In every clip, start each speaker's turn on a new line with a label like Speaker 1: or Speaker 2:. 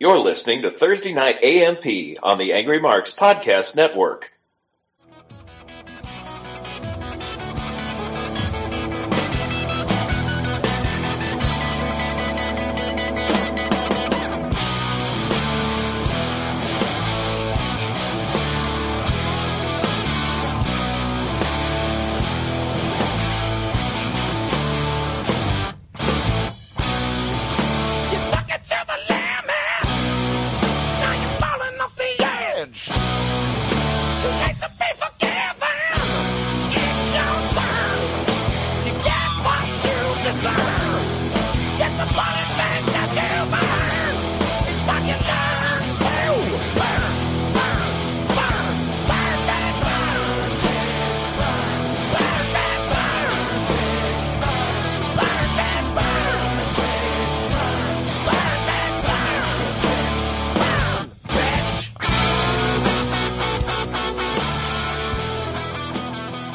Speaker 1: You're listening to Thursday Night AMP on the Angry Marks Podcast Network.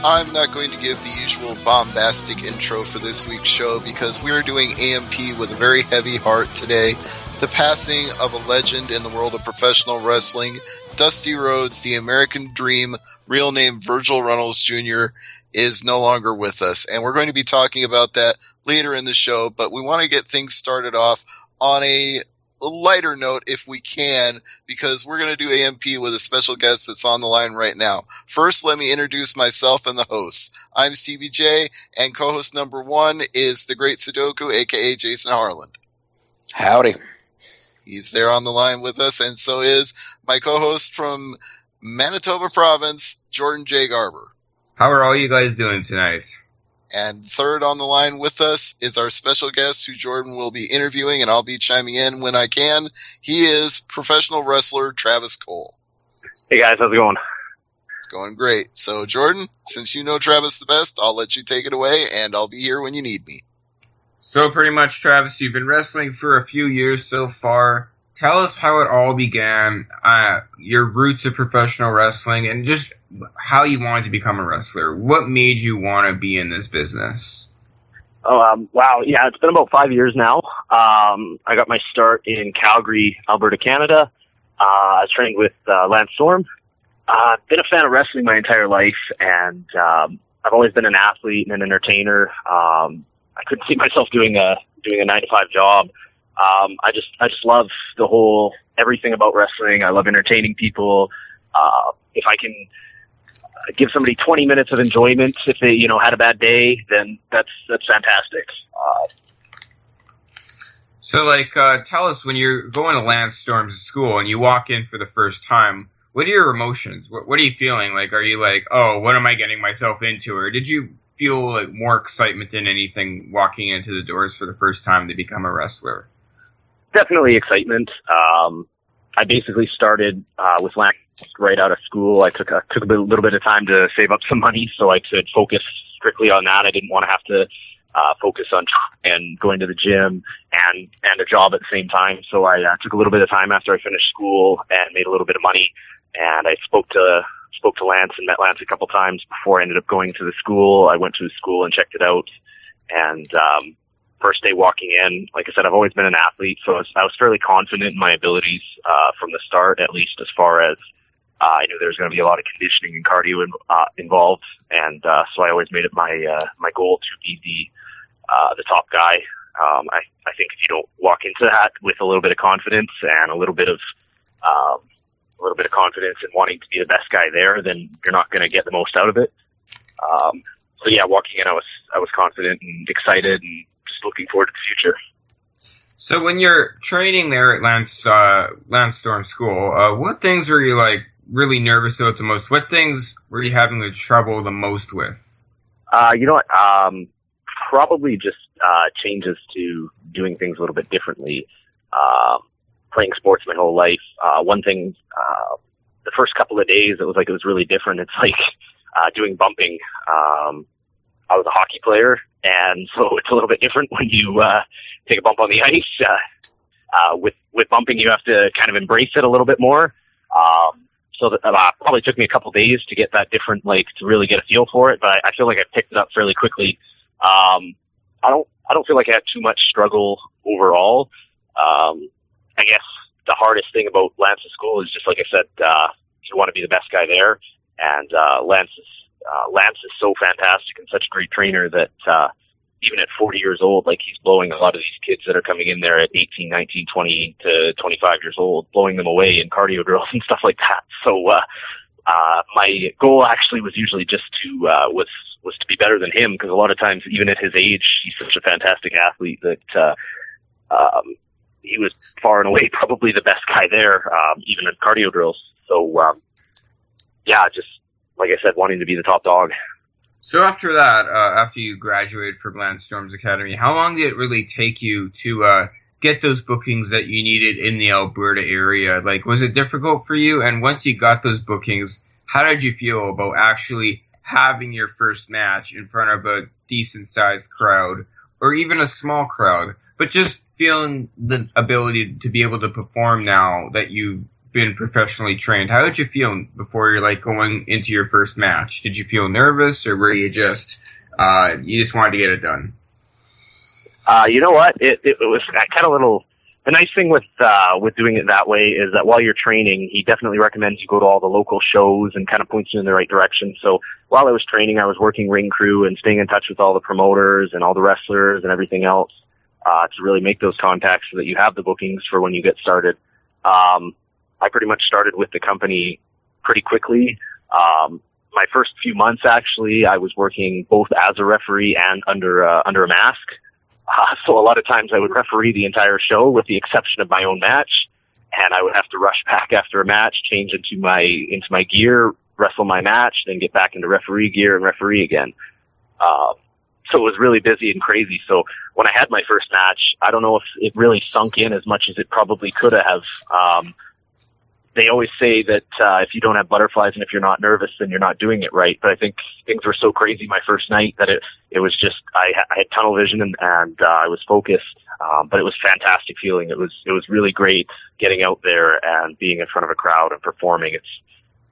Speaker 2: I'm not going to give the usual bombastic intro for this week's show because we are doing AMP with a very heavy heart today. The passing of a legend in the world of professional wrestling, Dusty Rhodes, the American Dream, real name Virgil Runnels Jr., is no longer with us. And we're going to be talking about that later in the show, but we want to get things started off on a lighter note if we can, because we're going to do AMP with a special guest that's on the line right now. First, let me introduce myself and the hosts. I'm Stevie J, and co-host number one is the great Sudoku, aka Jason Harland.
Speaker 3: Howdy.
Speaker 2: He's there on the line with us, and so is my co-host from Manitoba Province, Jordan J. Garber.
Speaker 4: How are all you guys doing tonight?
Speaker 2: And third on the line with us is our special guest who Jordan will be interviewing, and I'll be chiming in when I can. He is professional wrestler Travis Cole.
Speaker 5: Hey guys, how's it going?
Speaker 2: It's going great. So Jordan, since you know Travis the best, I'll let you take it away, and I'll be here when you need me.
Speaker 4: So pretty much, Travis, you've been wrestling for a few years so far. Tell us how it all began, your roots of professional wrestling, and just how you wanted to become a wrestler. What made you want to be in this business?
Speaker 5: Wow, yeah, it's been about 5 years now. I got my start in Calgary, Alberta, Canada. I was training with Lance Storm. I've been a fan of wrestling my entire life, and I've always been an athlete and an entertainer. I couldn't see myself doing a 9-to-5 job. I just love the whole everything about wrestling. I love entertaining people. If I can give somebody 20 minutes of enjoyment if they, had a bad day, then that's fantastic.
Speaker 4: So, tell us, when you're going to Lance Storm's school and you walk in for the first time, what are your emotions? What are you feeling? Are you like, oh, what am I getting myself into? Or did you feel more excitement than anything walking into the doors for the first time to become a wrestler?
Speaker 5: Definitely excitement. I basically started with Lance right out of school. I took a little bit of time to save up some money so I could focus strictly on that. I didn't want to have to focus on and going to the gym and a job at the same time. So I took a little bit of time after I finished school and made a little bit of money. And I spoke to Lance and met Lance a couple times before I ended up going to the school. I went to the school and checked it out. And first day walking in, like I said, I've always been an athlete, so I was fairly confident in my abilities from the start, at least as far as I knew there was going to be a lot of conditioning and cardio involved. And so I always made it my goal to be the top guy. I think if you don't walk into that with a little bit of confidence and a little bit of confidence in wanting to be the best guy there, then you're not going to get the most out of it. So yeah, walking in, I was confident and excited and just looking forward to the future.
Speaker 4: So when you're training there at Lance Storm School, what things were you really nervous about the most? What things were you having the trouble the most with?
Speaker 5: Probably just changes to doing things a little bit differently. Playing sports my whole life. One thing, the first couple of days, it was really different. It's doing bumping. I was a hockey player, and so it's a little bit different when you take a bump on the ice. With bumping, you have to kind of embrace it a little bit more. So that probably took me a couple days to get that different, to really get a feel for it. But I feel like I picked it up fairly quickly. I don't feel like I had too much struggle overall. I guess the hardest thing about Lance's school is just like I said, you want to be the best guy there, and Lance is so fantastic and such a great trainer that even at 40 years old, like he's blowing a lot of these kids that are coming in there at 18, 19, 20 to 25 years old, blowing them away in cardio drills and stuff like that. So my goal actually was usually just to was to be better than him, because a lot of times, even at his age, he's such a fantastic athlete that he was far and away probably the best guy there, even in cardio drills. So yeah, just like I said, wanting to be the top dog.
Speaker 4: So after that, after you graduated from Lance Storm's Academy, how long did it really take you to get those bookings that you needed in the Alberta area? Like, was it difficult for you? And once you got those bookings, how did you feel about actually having your first match in front of a decent-sized crowd, or even a small crowd, but just feeling the ability to be able to perform now that you've been professionally trained? How did you feel before you're like going into your first match? Did you feel nervous, or were you just wanted to get it done?
Speaker 5: You know what? It was kind of little. The nice thing with doing it that way is that while you're training, he definitely recommends you go to all the local shows and kind of points you in the right direction. So while I was training, I was working ring crew and staying in touch with all the promoters and all the wrestlers and everything else to really make those contacts so that you have the bookings for when you get started. I pretty much started with the company pretty quickly. My first few months, actually, I was working both as a referee and under a mask. So a lot of times I would referee the entire show with the exception of my own match, and I would have to rush back after a match, change into my gear, wrestle my match, then get back into referee gear and referee again. So it was really busy and crazy. So when I had my first match, I don't know if it really sunk in as much as it probably could have. They always say that if you don't have butterflies and if you're not nervous, then you're not doing it right. But I think things were so crazy my first night that it was just I had tunnel vision and I was focused. But it was a fantastic feeling. It was really great getting out there and being in front of a crowd and performing. It's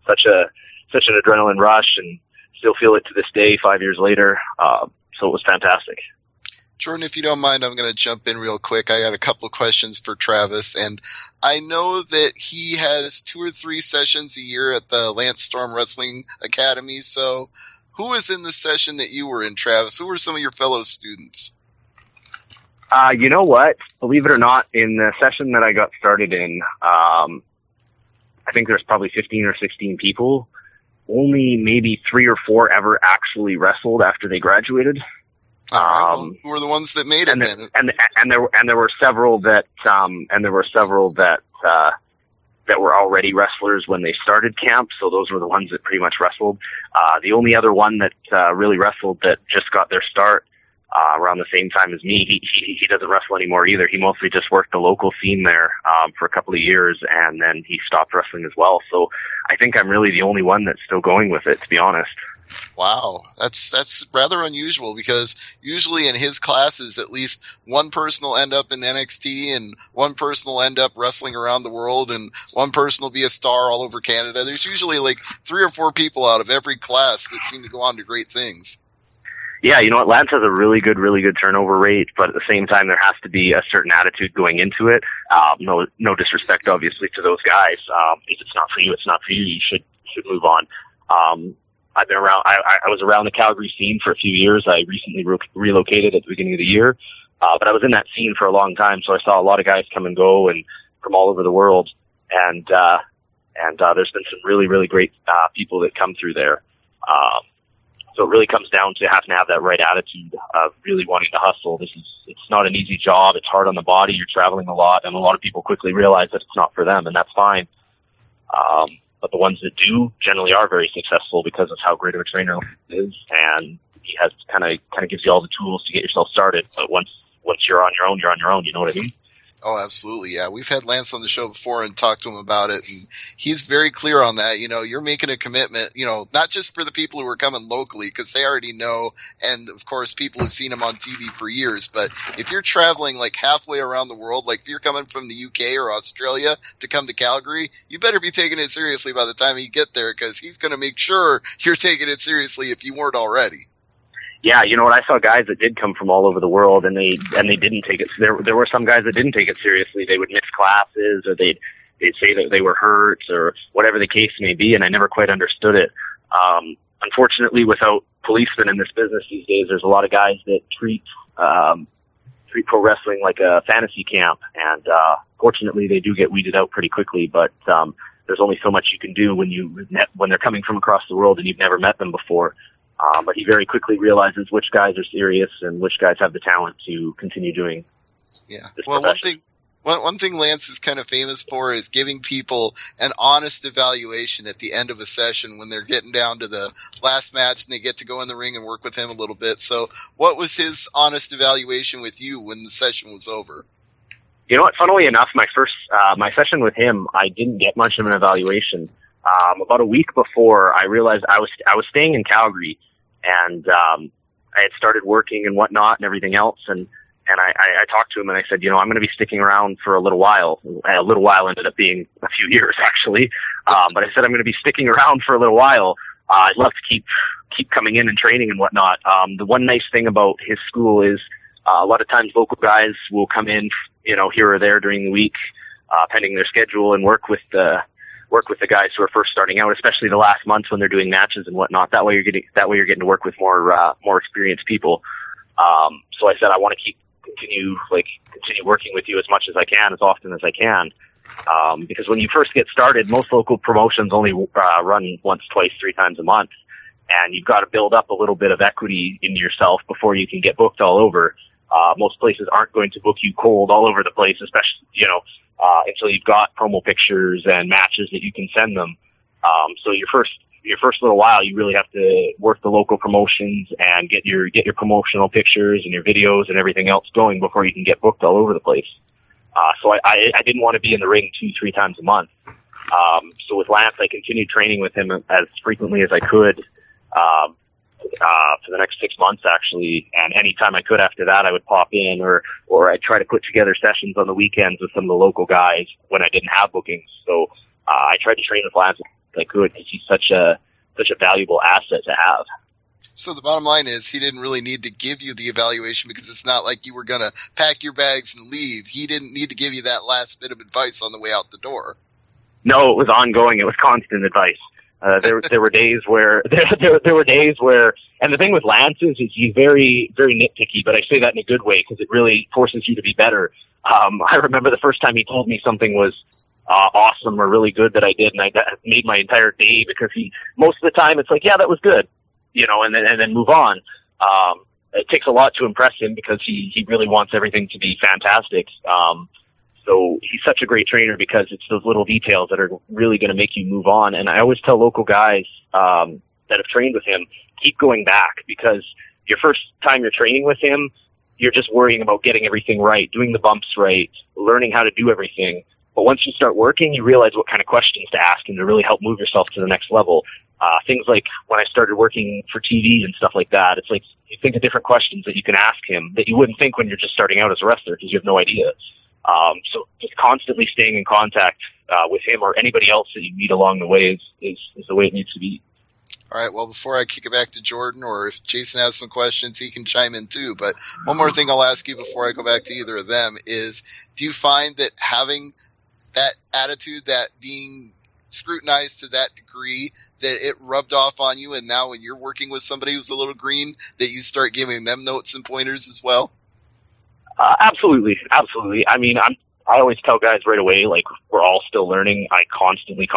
Speaker 5: such an adrenaline rush, and still feel it to this day 5 years later. So it was fantastic.
Speaker 2: Jordan, if you don't mind, I'm going to jump in real quick. I got a couple of questions for Travis, and I know that he has 2 or 3 sessions a year at the Lance Storm Wrestling Academy. So who was in the session that you were in, Travis? Who were some of your fellow students?
Speaker 5: You know what? Believe it or not, in the session that I got started in, I think there's probably 15 or 16 people. Only maybe 3 or 4 ever actually wrestled after they graduated.
Speaker 2: Well, who were the ones that made it then?
Speaker 5: And there were several that were already wrestlers when they started camp. So those were the ones that pretty much wrestled. The only other one that really wrestled that just got their start around the same time as me, he doesn't wrestle anymore either. He mostly just worked the local scene there for a couple of years, and then he stopped wrestling as well. So I think I'm really the only one that's still going with it, to be honest.
Speaker 2: Wow, that's rather unusual, because usually in his classes, at least one person will end up in NXT, and one person will end up wrestling around the world, and one person will be a star all over Canada. There's usually like 3 or 4 people out of every class that seem to go on to great things.
Speaker 5: Yeah, you know what? Lance has a really good turnover rate, but at the same time, there has to be a certain attitude going into it. No disrespect, obviously, to those guys. If it's not for you, it's not for you. You should move on. I've been around. I was around the Calgary scene for a few years. I recently relocated at the beginning of the year, but I was in that scene for a long time, so I saw a lot of guys come and go, and from all over the world. And there's been some really, really great people that come through there. So it really comes down to having to have that right attitude of really wanting to hustle. It's not an easy job. It's hard on the body. You're traveling a lot, and a lot of people quickly realize that it's not for them, and that's fine. But the ones that do generally are very successful because of how great of a trainer he is, and he has kind of gives you all the tools to get yourself started. But once you're on your own, you're on your own. You know what I mean?
Speaker 2: Oh, absolutely. Yeah. We've had Lance on the show before and talked to him about it. And he's very clear on that. You know, you're making a commitment, you know, not just for the people who are coming locally, because they already know. And of course, people have seen him on TV for years. But if you're traveling like halfway around the world, like if you're coming from the UK or Australia to come to Calgary, you better be taking it seriously by the time you get there, because he's going to make sure you're taking it seriously if you weren't already.
Speaker 5: Yeah, you know what? I saw guys that did come from all over the world, and they didn't take it. There were some guys that didn't take it seriously. They would miss classes, or they'd say that they were hurt, or whatever the case may be, and I never quite understood it. Unfortunately, without policemen in this business these days, there's a lot of guys that treat pro wrestling like a fantasy camp, and fortunately, they do get weeded out pretty quickly. But there's only so much you can do when they're coming from across the world and you've never met them before. But he very quickly realizes which guys are serious and which guys have the talent to continue doing.
Speaker 2: Yeah. Well, one thing Lance is kind of famous for is giving people an honest evaluation at the end of a session when they're getting down to the last match and they get to go in the ring and work with him a little bit. So what was his honest evaluation with you when the session was over?
Speaker 5: You know what? Funnily enough, my session with him, I didn't get much of an evaluation. About a week before, I realized I was staying in Calgary, and I had started working and whatnot and everything else, and I talked to him and I said, I'm going to be sticking around for a little while. A little while ended up being a few years, actually. But I said, I'm going to be sticking around for a little while. I'd love to keep coming in and training and whatnot. The one nice thing about his school is a lot of times local guys will come in, here or there during the week, pending their schedule, and work with the guys who are first starting out, especially the last months when they're doing matches and whatnot. That way you're getting to work with more experienced people. So I said, I want to continue working with you as much as I can, as often as I can. Because when you first get started, most local promotions only run once, twice, 3 times a month. And you've got to build up a little bit of equity in yourself before you can get booked all over. Most places aren't going to book you cold all over the place, especially, until you've got promo pictures and matches that you can send them. So your first little while, you really have to work the local promotions and get your promotional pictures and your videos and everything else going before you can get booked all over the place. So I didn't want to be in the ring 2-3 times a month. So with Lance, I continued training with him as frequently as I could, for the next 6 months, actually. And anytime I could after that, I would pop in or I'd try to put together sessions on the weekends with some of the local guys when I didn't have bookings. So, I tried to train with Lance as I could because he's such a valuable asset to have.
Speaker 2: So the bottom line is he didn't really need to give you the evaluation because it's not like you were going to pack your bags and leave. He didn't need to give you that last bit of advice on the way out the door.
Speaker 5: No, it was ongoing. It was constant advice. There were days where, and the thing with Lance is he's very, very nitpicky, but I say that in a good way because it really forces you to be better. I remember the first time he told me something was awesome or really good that I did, and that made my entire day because most of the time it's like, yeah, that was good, and then move on. It takes a lot to impress him because he really wants everything to be fantastic. So he's such a great trainer because it's those little details that are really going to make you move on. And I always tell local guys that have trained with him, keep going back because your first time you're training with him, you're just worrying about getting everything right, doing the bumps right, learning how to do everything. But once you start working, you realize what kind of questions to ask him to really help move yourself to the next level. Things like when I started working for TV and stuff like that, it's like you think of different questions that you can ask him that you wouldn't think when you're just starting out as a wrestler because you have no idea. So just constantly staying in contact with him or anybody else that you meet along the way is the way it needs to be.
Speaker 2: All right, well, before I kick it back to Jordan, or if Jason has some questions, he can chime in too. But one more thing I'll ask you before I go back to either of them is, do you find that having that attitude, that being scrutinized to that degree, that it rubbed off on you, and now when you're working with somebody who's a little green, that you start giving them notes and pointers as well?
Speaker 5: Absolutely. I mean, I always tell guys right away, like, we're all still learning. I constantly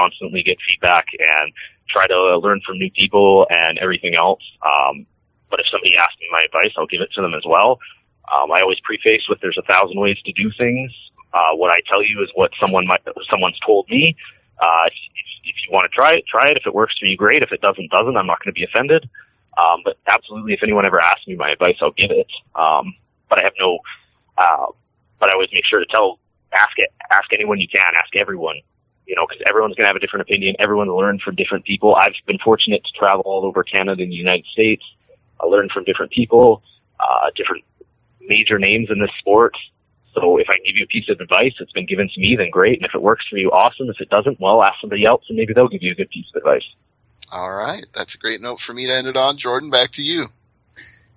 Speaker 5: get feedback and try to learn from new people and everything else. But if somebody asks me my advice, I'll give it to them as well. I always preface with there's 1,000 ways to do things. What I tell you is what someone's told me. If you want to try it. If it works for you, great. If it doesn't. I'm not going to be offended. But absolutely, if anyone ever asks me my advice, I'll give it. But I have no, but I always make sure to ask anyone you can, ask everyone, because everyone's going to have a different opinion. Everyone will learn from different people. I've been fortunate to travel all over Canada and the United States. I learn from different people, different major names in this sport. So if I give you a piece of advice that's been given to me, then great. And if it works for you, awesome. If it doesn't, well, ask somebody else and maybe they'll give you a good piece of advice.
Speaker 2: All right. That's a great note for me to end it on. Jordan, back to you.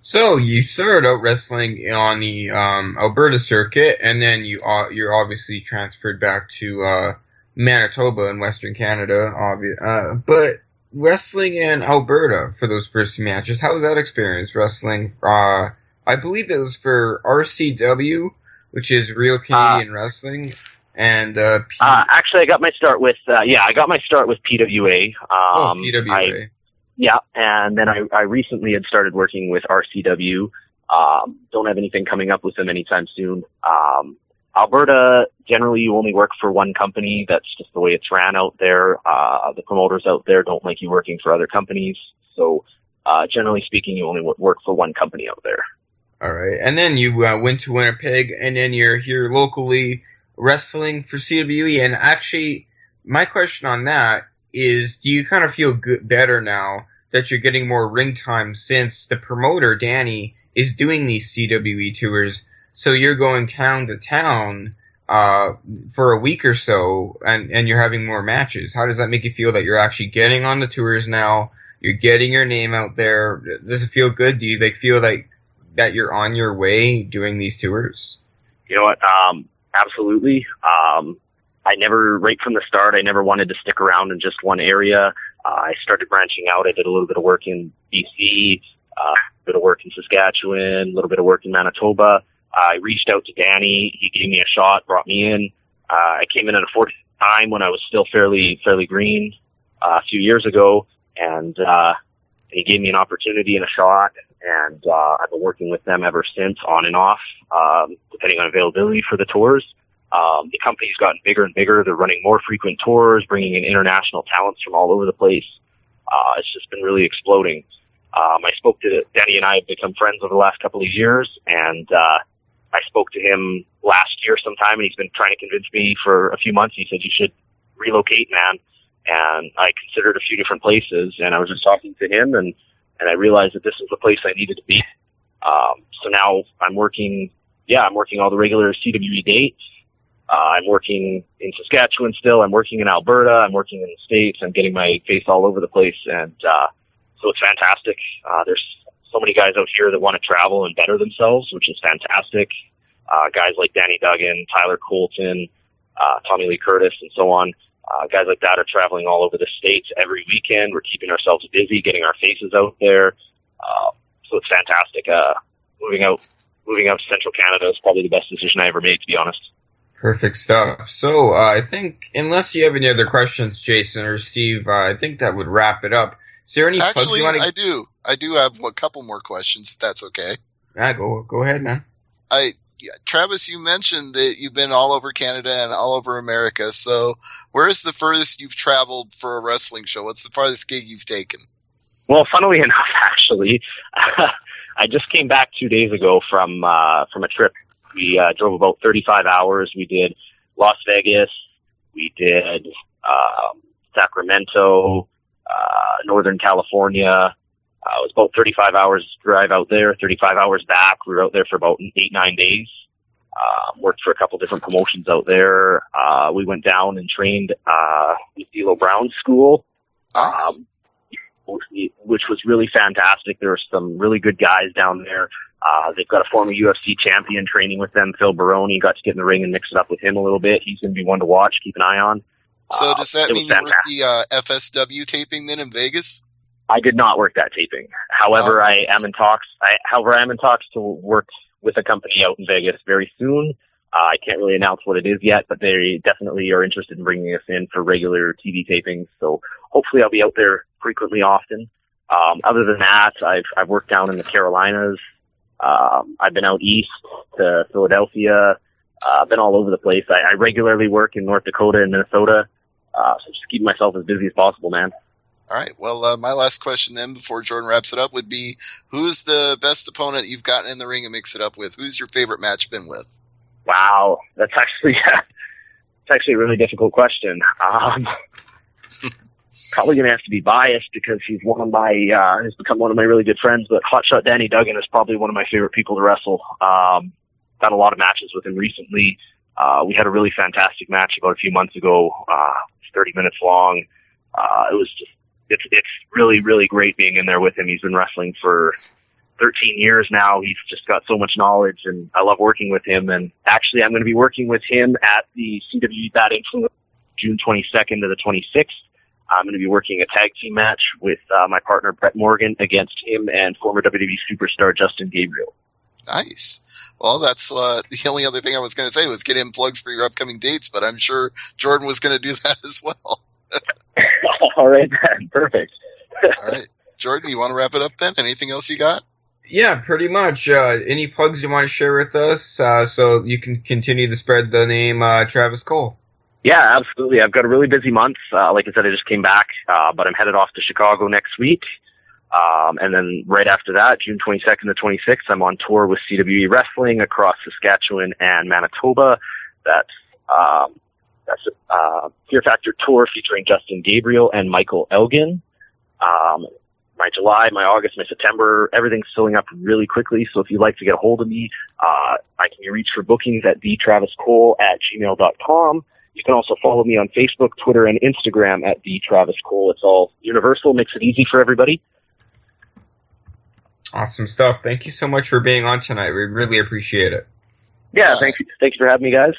Speaker 4: So you started out wrestling on the Alberta circuit, and then you're obviously transferred back to Manitoba in Western Canada. But wrestling in Alberta for those first two matches, how was that experience? Wrestling, I believe it was for RCW, which is Real Canadian Wrestling, and
Speaker 5: actually, I got my start with PWA.
Speaker 4: PWA.
Speaker 5: Yeah, and then I recently had started working with RCW. Don't have anything coming up with them anytime soon. Alberta, generally you only work for one company. That's just the way it's ran out there. The promoters out there don't like you working for other companies. So, generally speaking, you only work for one company out there.
Speaker 4: All right. And then you went to Winnipeg, and then you're here locally wrestling for CWE. And actually, my question on that is, do you kind of feel better now that you're getting more ring time since the promoter, Danny, is doing these CWE tours? So you're going town to town for a week or so, and you're having more matches. How does that make you feel that you're actually getting on the tours now? You're getting your name out there. Does it feel good? Do you feel like that you're on your way doing these tours?
Speaker 5: You know what? Absolutely. Right from the start, I never wanted to stick around in just one area. I started branching out. I did a little bit of work in BC, a bit of work in Saskatchewan, a little bit of work in Manitoba. I reached out to Danny. He gave me a shot, brought me in. I came in at a 40th time when I was still fairly green a few years ago, and he gave me an opportunity and a shot, and I've been working with them ever since, on and off, depending on availability for the tours. The company's gotten bigger and bigger. They're running more frequent tours, bringing in international talents from all over the place. It's just been really exploding. I spoke to Danny, and I have become friends over the last couple of years, and I spoke to him last year sometime, and he's been trying to convince me for a few months. He said, you should relocate, man. And I considered a few different places, and I was just talking to him, and I realized that this was the place I needed to be. So now I'm working all the regular CWE dates. I'm working in Saskatchewan still. I'm working in Alberta. I'm working in the States. I'm getting my face all over the place. And so it's fantastic. There's so many guys out here that want to travel and better themselves, which is fantastic. Guys like Danny Duggan, Tyler Colton, Tommy Lee Curtis, and so on. Guys like that are traveling all over the States every weekend. We're keeping ourselves busy, getting our faces out there. So it's fantastic. Moving out to Central Canada is probably the best decision I ever made, to be honest.
Speaker 4: Perfect stuff. So I think, unless you have any other questions, Jason or Steve, I think that would wrap it up. Is there any plugs you want to...
Speaker 2: I do have a couple more questions, if that's okay.
Speaker 4: Yeah, go ahead, man.
Speaker 2: Travis, you mentioned that you've been all over Canada and all over America. So where is the furthest you've traveled for a wrestling show? What's the farthest gig you've taken?
Speaker 5: Well, funnily enough, actually, I just came back 2 days ago from a trip. We drove about 35 hours. We did Las Vegas. We did Sacramento, Northern California. It was about 35 hours drive out there, 35 hours back. We were out there for about 8-9 days. Worked for a couple different promotions out there. We went down and trained with D'Lo Brown's school,
Speaker 2: nice.
Speaker 5: Which was really fantastic. There were some really good guys down there. They've got a former UFC champion training with them, Phil Baroni. Got to get in the ring and mix it up with him a little bit. He's going to be one to watch. Keep an eye on.
Speaker 2: So does that mean you worked the FSW taping then in Vegas?
Speaker 5: I did not work that taping. However, I am in talks. I am in talks to work with a company out in Vegas very soon. I can't really announce what it is yet, but they definitely are interested in bringing us in for regular TV tapings. So hopefully I'll be out there frequently, often. Other than that, I've worked down in the Carolinas. I've been out east to Philadelphia. I've been all over the place. I regularly work in North Dakota and Minnesota. So just keep myself as busy as possible, man.
Speaker 2: All right. Well, my last question then, before Jordan wraps it up, would be, who's the best opponent you've gotten in the ring and mix it up with? Who's your favorite match been with?
Speaker 5: Wow, that's actually a really difficult question. Probably gonna have to be biased because he's become one of my really good friends. But Hotshot Danny Duggan is probably one of my favorite people to wrestle. Done a lot of matches with him recently. We had a really fantastic match about a few months ago. It was 30 minutes long. It's really, really great being in there with him. He's been wrestling for 13 years now. He's just got so much knowledge, and I love working with him. And actually, I'm going to be working with him at the CWE Bad Influence June 22nd to the 26th. I'm going to be working a tag team match with my partner Brett Morgan against him and former WWE superstar Justin Gabriel.
Speaker 2: Nice. Well, that's the only other thing I was going to say was get in plugs for your upcoming dates, but I'm sure Jordan was going to do that as well.
Speaker 5: All right, perfect.
Speaker 2: All right. Jordan, you want to wrap it up then? Anything else you got?
Speaker 4: Yeah, pretty much. Any plugs you want to share with us so you can continue to spread the name Travis Cole?
Speaker 5: Yeah, absolutely. I've got a really busy month. Like I said, I just came back, but I'm headed off to Chicago next week. And then right after that, June 22nd to 26th, I'm on tour with CWE Wrestling across Saskatchewan and Manitoba. That's a Fear Factor tour featuring Justin Gabriel and Michael Elgin. My July, my August, my September, everything's filling up really quickly. So if you'd like to get a hold of me, I can be reached for bookings at thetraviscole@gmail.com. You can also follow me on Facebook, Twitter, and Instagram at thetraviscole. It's all universal, makes it easy for everybody.
Speaker 4: Awesome stuff. Thank you so much for being on tonight. We really appreciate it.
Speaker 5: Yeah, thanks for having me, guys.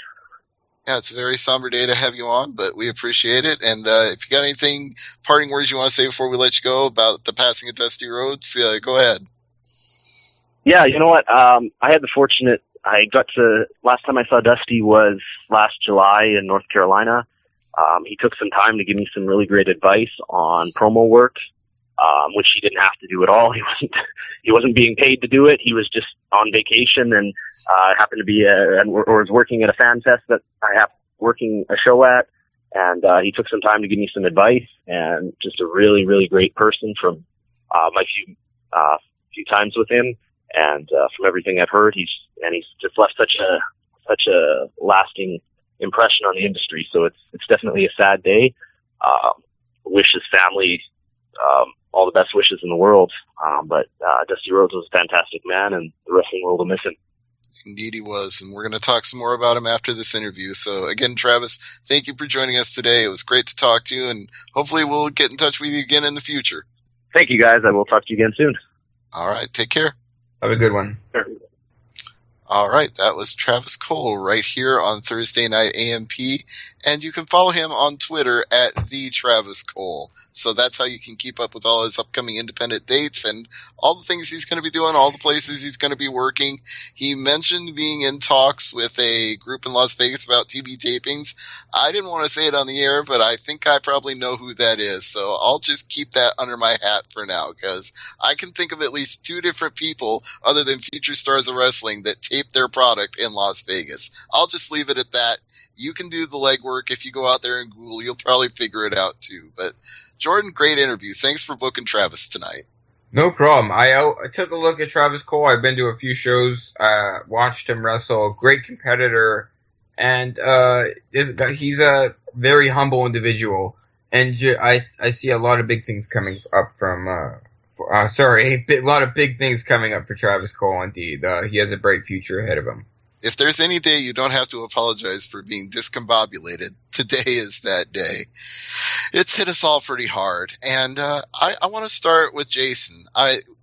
Speaker 2: Yeah, it's a very somber day to have you on, but we appreciate it. And if you got anything, parting words you want to say before we let you go about the passing of Dusty Rhodes, go ahead.
Speaker 5: Yeah, you know what? Last time I saw Dusty was last July in North Carolina. He took some time to give me some really great advice on promo work, which he didn't have to do at all. He wasn't being paid to do it. He was just on vacation and happened to be was working at a fan fest that I have working a show at. And he took some time to give me some advice, and just a really, really great person from my few times with him. And from everything I've heard, he's just left such a lasting impression on the industry. So it's definitely a sad day. Wish his family all the best wishes in the world. But Dusty Rhodes was a fantastic man, and the wrestling world will miss him.
Speaker 2: Indeed he was, and we're going to talk some more about him after this interview. So again, Travis, thank you for joining us today. It was great to talk to you, and hopefully we'll get in touch with you again in the future.
Speaker 5: Thank you, guys. I will talk to you again soon.
Speaker 2: All right, take care.
Speaker 4: Have a good one.
Speaker 5: Sure.
Speaker 2: All right, that was Travis Cole right here on Thursday Night AMP, and you can follow him on Twitter at @TheTravisCole. So that's how you can keep up with all his upcoming independent dates and all the things he's going to be doing, all the places he's going to be working. He mentioned being in talks with a group in Las Vegas about TV tapings. I didn't want to say it on the air, but I think I probably know who that is. So I'll just keep that under my hat for now, because I can think of at least 2 different people other than future stars of wrestling that tape their product in Las Vegas. I'll just leave it at that. You can do the legwork. If you go out there and Google, you'll probably figure it out too. But Jordan, great interview. Thanks for booking Travis tonight.
Speaker 4: No problem. I took a look at Travis Cole. I've been to a few shows, watched him wrestle. Great competitor, and he's a very humble individual. And I see a lot of big things coming up from. A lot of big things coming up for Travis Cole, indeed. He has a bright future ahead of him.
Speaker 2: If there's any day you don't have to apologize for being discombobulated, today is that day. It's hit us all pretty hard. And I want to start with Jason.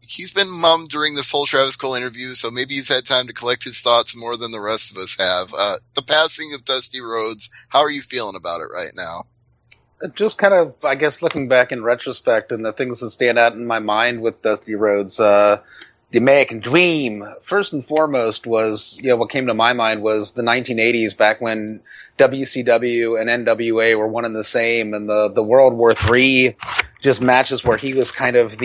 Speaker 2: He's been mummed during this whole Travis Cole interview, so maybe he's had time to collect his thoughts more than the rest of us have. The passing of Dusty Rhodes, how are you feeling about it right now?
Speaker 3: Just kind of, I guess, looking back in retrospect, and the things that stand out in my mind with Dusty Rhodes, the American Dream, first and foremost, was, what came to my mind was the 1980s, back when WCW and NWA were one and the same, and the World War III just matches where he was kind of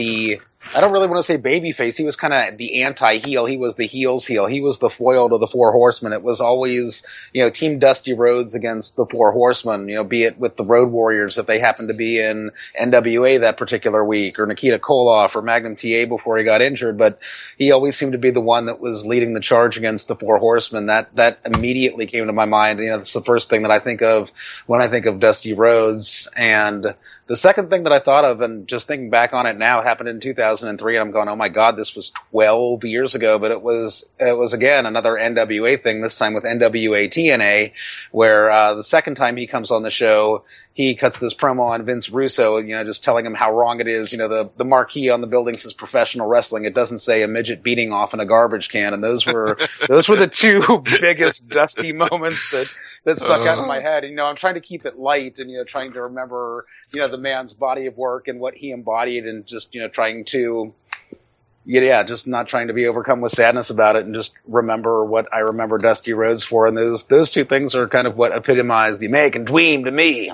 Speaker 3: I don't really want to say babyface. He was kind of the anti-heel. He was the heel's heel. He was the foil to the Four Horsemen. It was always, Team Dusty Rhodes against the Four Horsemen, be it with the Road Warriors if they happened to be in NWA that particular week, or Nikita Koloff or Magnum TA before he got injured. But he always seemed to be the one that was leading the charge against the Four Horsemen. That immediately came to my mind. That's the first thing that I think of when I think of Dusty Rhodes. And the second thing that I thought of, and just thinking back on it now, happened in 2000. 2003, and I'm going, oh my God, this was 12 years ago. But it was again another NWA thing, this time with NWA TNA, where the second time he comes on the show, he cuts this promo on Vince Russo, just telling him how wrong it is. The marquee on the building says professional wrestling. It doesn't say a midget beating off in a garbage can. And those were the two biggest Dusty moments that stuck out in my head. I'm trying to keep it light and, trying to remember, the man's body of work and what he embodied, and just, trying to, just not trying to be overcome with sadness about it, and just remember what I remember Dusty Rhodes for. And those two things are kind of what epitomize the American Dream to me.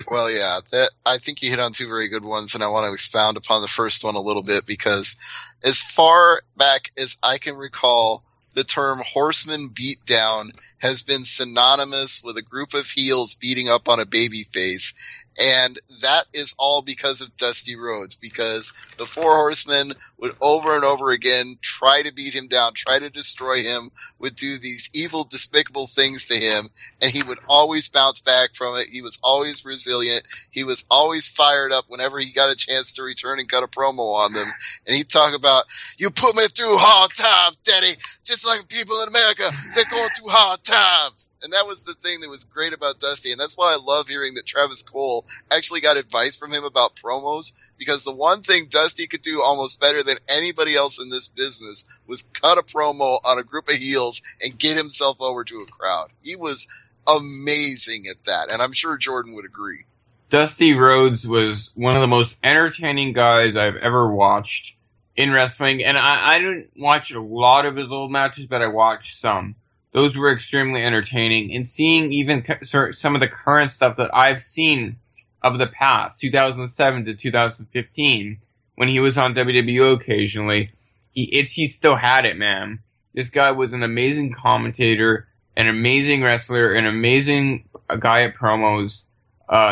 Speaker 2: Well, yeah, I think you hit on two very good ones, and I want to expound upon the first one a little bit, because as far back as I can recall, the term horseman beatdown has been synonymous with a group of heels beating up on a babyface. And that is all because of Dusty Rhodes, because the Four Horsemen would over and over again try to beat him down, try to destroy him, would do these evil, despicable things to him, and he would always bounce back from it. He was always resilient. He was always fired up whenever he got a chance to return and cut a promo on them. And he'd talk about, you put me through hard times, Daddy, just like people in America, they're going through hard times. And that was the thing that was great about Dusty, and that's why I love hearing that Travis Cole actually got advice from him about promos, because the one thing Dusty could do almost better than anybody else in this business was cut a promo on a group of heels and get himself over to a crowd. He was amazing at that, and I'm sure Jordan would agree.
Speaker 4: Dusty Rhodes was one of the most entertaining guys I've ever watched in wrestling, and I didn't watch a lot of his old matches, but I watched some. Those were extremely entertaining, and seeing even some of the current stuff that I've seen of the past, 2007 to 2015, when he was on WWE occasionally, he still had it, man. This guy was an amazing commentator, an amazing wrestler, an amazing guy at promos.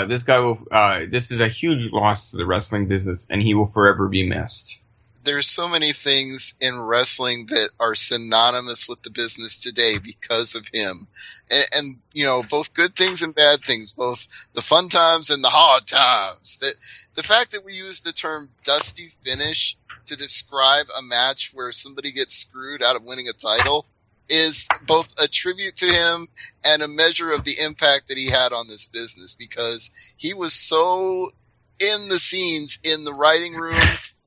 Speaker 4: This is a huge loss to the wrestling business, and he will forever be missed.
Speaker 2: There's so many things in wrestling that are synonymous with the business today because of him. And both good things and bad things, both the fun times and the hard times. The fact that we use the term Dusty Finish to describe a match where somebody gets screwed out of winning a title is both a tribute to him and a measure of the impact that he had on this business, because he was so in the scenes, in the writing room,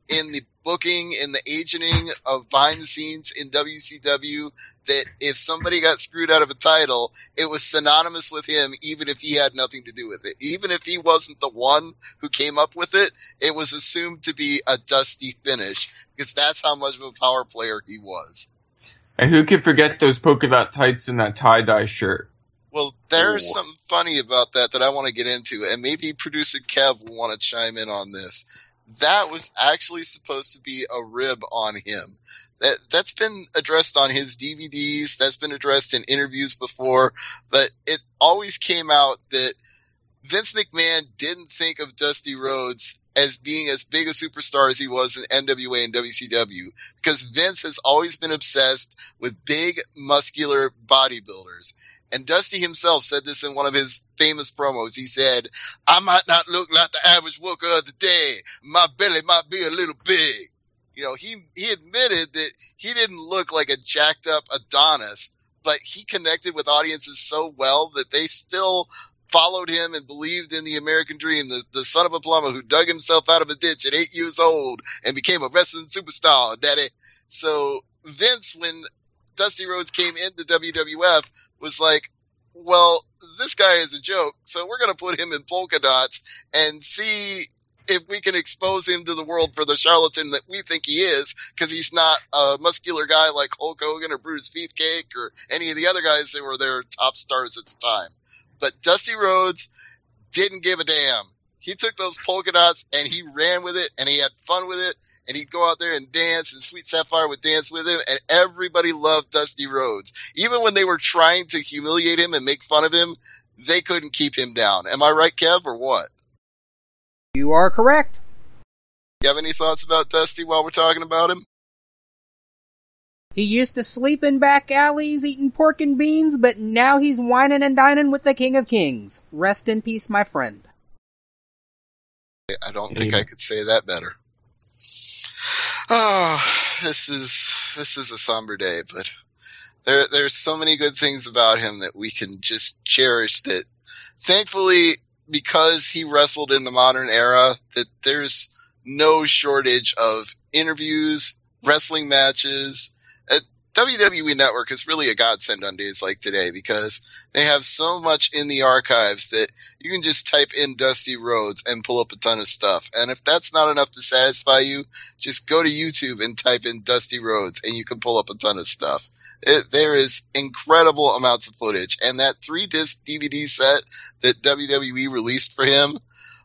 Speaker 2: in the booking, in the agenting of behind the scenes in WCW, that if somebody got screwed out of a title, it was synonymous with him, even if he had nothing to do with it. Even if he wasn't the one who came up with it, it was assumed to be a Dusty Finish, because that's how much of a power player he was.
Speaker 4: And who can forget those polka dot tights and that tie-dye shirt?
Speaker 2: Well, there's something funny about that I want to get into, and maybe producer Kev will want to chime in on this. That was actually supposed to be a rib on him. That's been addressed on his DVDs. That's been addressed in interviews before, but it always came out that Vince McMahon didn't think of Dusty Rhodes as being as big a superstar as he was in NWA and WCW, because Vince has always been obsessed with big, muscular bodybuilders. And Dusty himself said this in one of his famous promos. He said, I might not look like the average worker of the day. My belly might be a little big. He admitted that he didn't look like a jacked up Adonis, but he connected with audiences so well that they still followed him and believed in the American dream, the son of a plumber who dug himself out of a ditch at 8 years old and became a wrestling superstar, daddy. So Vince, when Dusty Rhodes came into WWF, was like, well, this guy is a joke, so we're going to put him in polka dots and see if we can expose him to the world for the charlatan that we think he is, because he's not a muscular guy like Hulk Hogan or Brutus Beefcake or any of the other guys that were their top stars at the time. But Dusty Rhodes didn't give a damn. He took those polka dots and he ran with it, and he had fun with it, and he'd go out there and dance, and Sweet Sapphire would dance with him, and everybody loved Dusty Rhodes. Even when they were trying to humiliate him and make fun of him, they couldn't keep him down. Am I right, Kev, or what?
Speaker 6: You are correct.
Speaker 2: You have any thoughts about Dusty while we're talking about him?
Speaker 6: He used to sleep in back alleys eating pork and beans, but now he's whining and dining with the King of Kings. Rest in peace, my friend.
Speaker 2: I don't think I could say that better. Oh, this is a somber day, but there's so many good things about him that we can just cherish that. Thankfully, because he wrestled in the modern era, that there's no shortage of interviews, wrestling matches. WWE Network is really a godsend on days like today because they have so much in the archives that you can just type in Dusty Rhodes and pull up a ton of stuff. And if that's not enough to satisfy you, just go to YouTube and type in Dusty Rhodes and you can pull up a ton of stuff. There is incredible amounts of footage. And that 3-disc DVD set that WWE released for him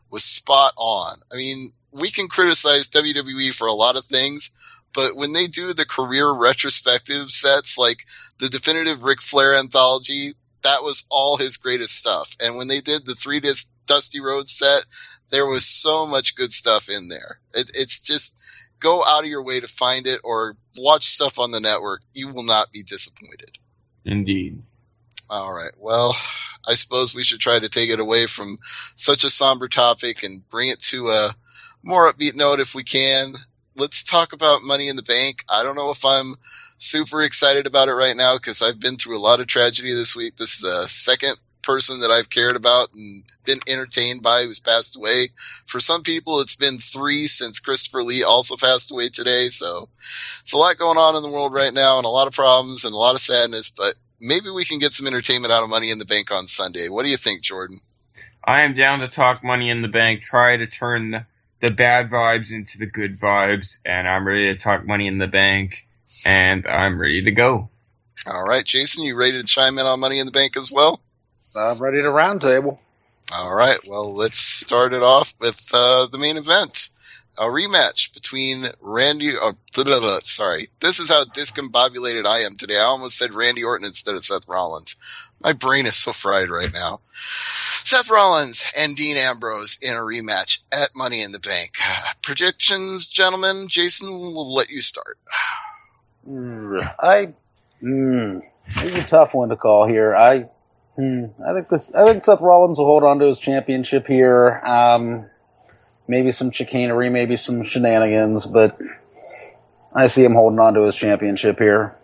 Speaker 2: was spot on. I mean, we can criticize WWE for a lot of things, but when they do the career retrospective sets, like the definitive Ric Flair anthology, that was all his greatest stuff. And when they did the 3-disc Dusty Rhodes set, there was so much good stuff in there. It's just, go out of your way to find it or watch stuff on the network. You will not be disappointed.
Speaker 4: Indeed.
Speaker 2: All right. Well, I suppose we should try to take it away from such a somber topic and bring it to a more upbeat note if we can. Let's talk about Money in the Bank. I don't know if I'm super excited about it right now because I've been through a lot of tragedy this week. This is the second person that I've cared about and been entertained by who's passed away. For some people, it's been 3 since Christopher Lee also passed away today. So it's a lot going on in the world right now and a lot of problems and a lot of sadness, but maybe we can get some entertainment out of Money in the Bank on Sunday. What do you think, Jordan?
Speaker 4: I am down to talk Money in the Bank, try to turn the bad vibes into the good vibes, and I'm ready to talk Money in the Bank, and I'm ready to go.
Speaker 2: All right, Jason, you ready to chime in on Money in the Bank as well?
Speaker 3: I'm ready to roundtable.
Speaker 2: All right, well, let's start it off with the main event. A rematch between sorry. This is how discombobulated I am today. I almost said Randy Orton instead of Seth Rollins. My brain is so fried right now. Seth Rollins and Dean Ambrose in a rematch at Money in the Bank. Predictions, gentlemen? Jason, we'll let you start.
Speaker 3: It's a tough one to call here. I think Seth Rollins will hold on to his championship here. Maybe some chicanery, maybe some shenanigans, but I see him holding on to his championship here.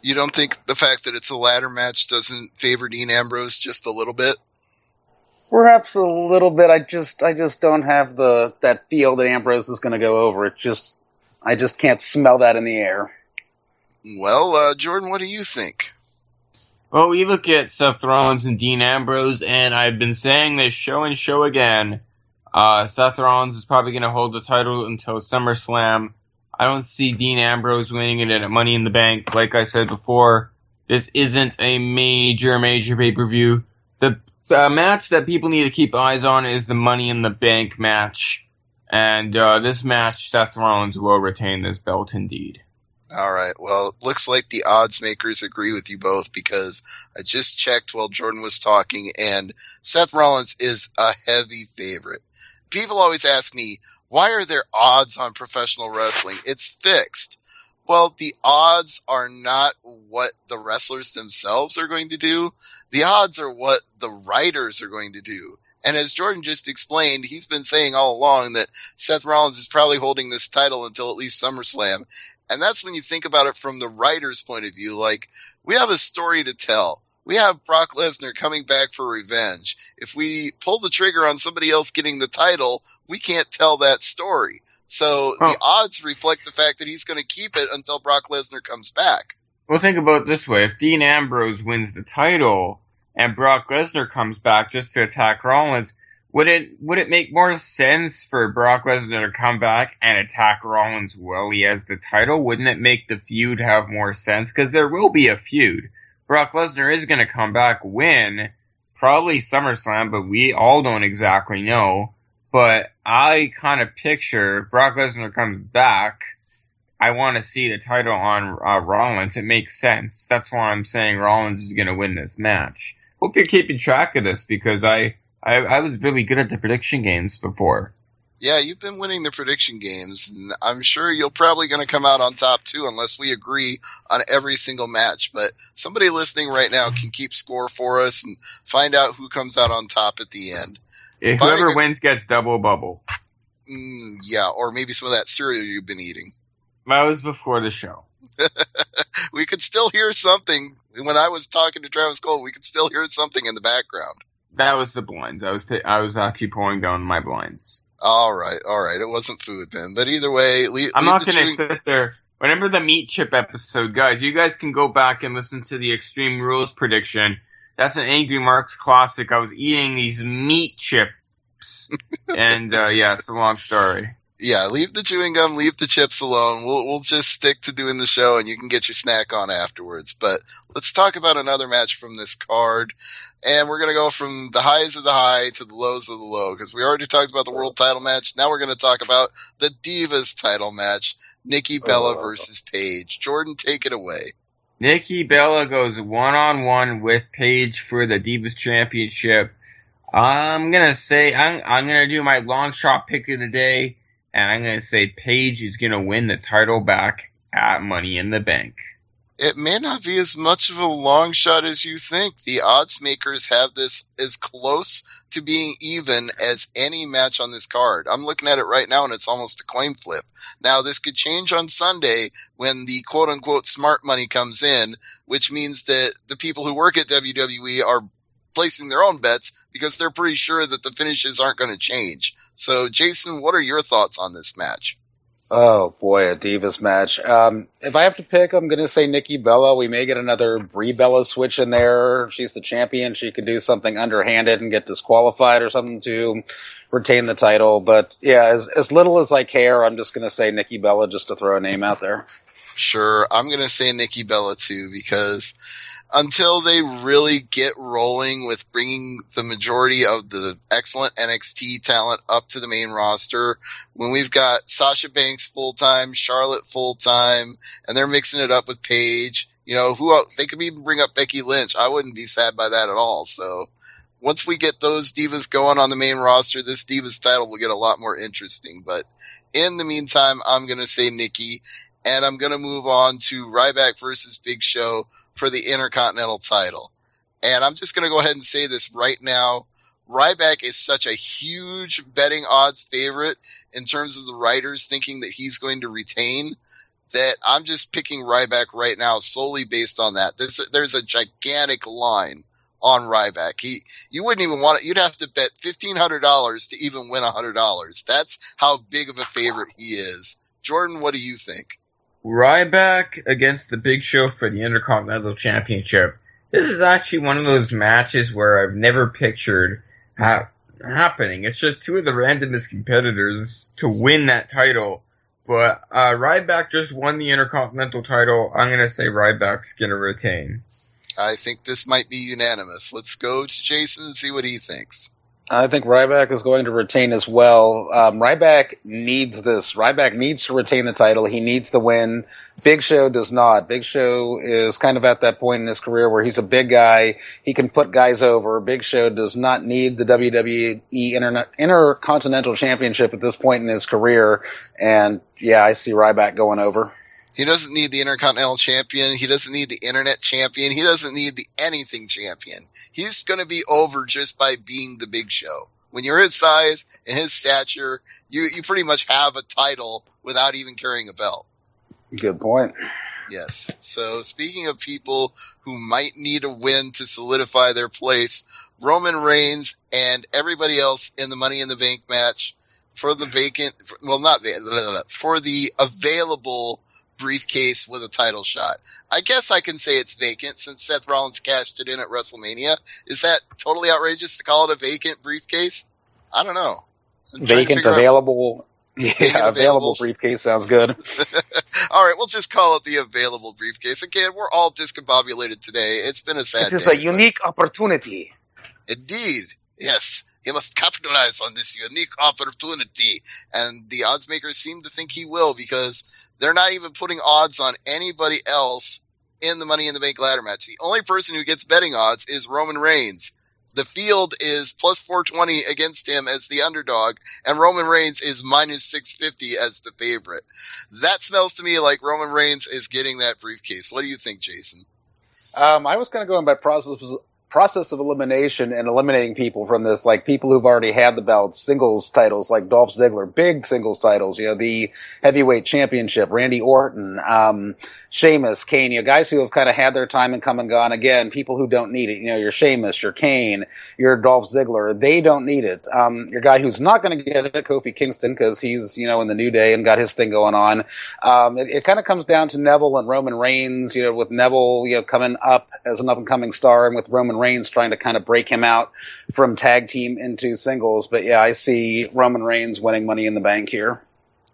Speaker 2: You don't think the fact that it's a ladder match doesn't favor Dean Ambrose just a little bit?
Speaker 3: Perhaps a little bit. I just don't have that feel that Ambrose is going to go over. I just can't smell that in the air.
Speaker 2: Well, Jordan, what do you think?
Speaker 4: Well, we look at Seth Rollins and Dean Ambrose, and I've been saying this show and show again. Seth Rollins is probably going to hold the title until SummerSlam. I don't see Dean Ambrose winning it at Money in the Bank. Like I said before, this isn't a major pay-per-view. The match that people need to keep eyes on is the Money in the Bank match. And this match, Seth Rollins will retain this belt indeed.
Speaker 2: All right. Well, it looks like the odds makers agree with you both because I just checked while Jordan was talking, and Seth Rollins is a heavy favorite. People always ask me, why are there odds on professional wrestling? It's fixed. Well, the odds are not what the wrestlers themselves are going to do. The odds are what the writers are going to do. And as Jordan just explained, he's been saying all along that Seth Rollins is probably holding this title until at least SummerSlam. And that's when you think about it from the writer's point of view. Like, we have a story to tell. We have Brock Lesnar coming back for revenge. If we pull the trigger on somebody else getting the title, we can't tell that story. So the odds reflect the fact that he's going to keep it until Brock Lesnar comes back.
Speaker 4: Well, think about it this way. If Dean Ambrose wins the title and Brock Lesnar comes back just to attack Rollins, would it make more sense for Brock Lesnar to come back and attack Rollins while he has the title? Wouldn't it make the feud have more sense? Because there will be a feud. Brock Lesnar is going to come back, win, probably SummerSlam, but we all don't exactly know. But I kind of picture Brock Lesnar comes back. I want to see the title on Rollins. It makes sense. That's why I'm saying Rollins is going to win this match. Hope you're keeping track of this because I was really good at the prediction games before.
Speaker 2: Yeah, you've been winning the prediction games, and I'm sure you're probably going to come out on top too, unless we agree on every single match. But somebody listening right now can keep score for us and find out who comes out on top at the end.
Speaker 4: Whoever wins gets double bubble.
Speaker 2: Yeah, or maybe some of that cereal you've been eating.
Speaker 4: That was before the show.
Speaker 2: We could still hear something. When I was talking to Travis Cole, we could still hear something in the background.
Speaker 4: That was the blinds. I was actually pulling down my blinds.
Speaker 2: All right. It wasn't food then. But either way,
Speaker 4: I'm not going to sit there. Remember the meat chip episode, guys? You guys can go back and listen to the Extreme Rules prediction. That's an Angry Marks classic. I was eating these meat chips. And, yeah, it's a long story.
Speaker 2: Yeah, leave the chewing gum, leave the chips alone. We'll just stick to doing the show, and you can get your snack on afterwards. But let's talk about another match from this card. And we're going to go from the highs of the high to the lows of the low, because we already talked about the world title match. Now we're going to talk about the Divas title match, Nikki Bella versus Paige. Jordan, take it away.
Speaker 4: Nikki Bella goes one-on-one with Paige for the Divas Championship. I'm going to say, I'm going to do my long shot pick of the day, and I'm going to say Paige is going to win the title back at Money in the Bank.
Speaker 2: It may not be as much of a long shot as you think. The odds makers have this as close to being even as any match on this card. I'm looking at it right now, and it's almost a coin flip. Now, this could change on Sunday when the quote-unquote smart money comes in, which means that the people who work at WWE are placing their own bets because they're pretty sure that the finishes aren't going to change. So, Jason, what are your thoughts on this match?
Speaker 3: Oh, boy, a Divas match. If I have to pick, I'm going to say Nikki Bella. We may get another Brie Bella switch in there. She's the champion. She could do something underhanded and get disqualified or something to retain the title. But, yeah, as little as I care, I'm just going to say Nikki Bella just to throw a name out there.
Speaker 2: Sure, I'm going to say Nikki Bella, too, because until they really get rolling with bringing the majority of the excellent NXT talent up to the main roster, when we've got Sasha Banks full-time, Charlotte full-time, and they're mixing it up with Paige, you know, who else? They could even bring up Becky Lynch. I wouldn't be sad by that at all. So once we get those divas going on the main roster, this Divas title will get a lot more interesting. But in the meantime, I'm going to say Nikki, and I'm going to move on to Ryback versus Big Show for the Intercontinental title. And I'm just going to go ahead and say this right now. Ryback is such a huge betting odds favorite in terms of the writers thinking that he's going to retain that I'm just picking Ryback right now solely based on that. There's a gigantic line on Ryback. You wouldn't even want it. You'd have to bet $1,500 to even win $100. That's how big of a favorite he is. Jordan, what do you think?
Speaker 4: Ryback against the Big Show for the Intercontinental Championship. This is actually one of those matches where I've never pictured happening. It's just two of the randomest competitors to win that title. But Ryback just won the Intercontinental title. I'm going to say Ryback's going to retain.
Speaker 2: I think this might be unanimous. Let's go to Jason and see what he thinks.
Speaker 3: I think Ryback is going to retain as well. Ryback needs this. Ryback needs to retain the title. He needs the win. Big Show does not. Big Show is kind of at that point in his career where he's a big guy. He can put guys over. Big Show does not need the WWE Intercontinental Championship at this point in his career. And, yeah, I see Ryback going over.
Speaker 2: He doesn't need the Intercontinental Champion. He doesn't need the Internet Champion. He doesn't need the anything champion. He's going to be over just by being the Big Show. When you're his size and his stature, you pretty much have a title without even carrying a belt.
Speaker 3: Good point.
Speaker 2: Yes. So speaking of people who might need a win to solidify their place, Roman Reigns and everybody else in the Money in the Bank match for the for the available briefcase with a title shot. I guess I can say it's vacant since Seth Rollins cashed it in at WrestleMania. Is that totally outrageous to call it a vacant briefcase? I don't know.
Speaker 3: Vacant, available. Yeah, available briefcase sounds good.
Speaker 2: All right, we'll just call it the available briefcase. Again, we're all discombobulated today. It's been a sad day.
Speaker 3: It is a unique opportunity.
Speaker 2: Indeed. Yes. He must capitalize on this unique opportunity. And the odds makers seem to think he will because they're not even putting odds on anybody else in the Money in the Bank ladder match. The only person who gets betting odds is Roman Reigns. The field is plus 420 against him as the underdog, and Roman Reigns is minus 650 as the favorite. That smells to me like Roman Reigns is getting that briefcase. What do you think, Jason?
Speaker 3: I was kind of going by process of elimination and eliminating people from this, like people who've already had the belts, singles titles like Dolph Ziggler, big singles titles, the heavyweight championship, Randy Orton, Sheamus, Kane, guys who have kind of had their time and come and gone. Again, people who don't need it, your Sheamus, your Kane, your Dolph Ziggler, they don't need it. Your guy who's not going to get it, Kofi Kingston, because he's, in the New Day and got his thing going on. It kind of comes down to Neville and Roman Reigns, with Neville, coming up as an up-and-coming star, and with Roman Reigns trying to kind of break him out from tag team into singles. But yeah, I see Roman Reigns winning Money in the Bank here.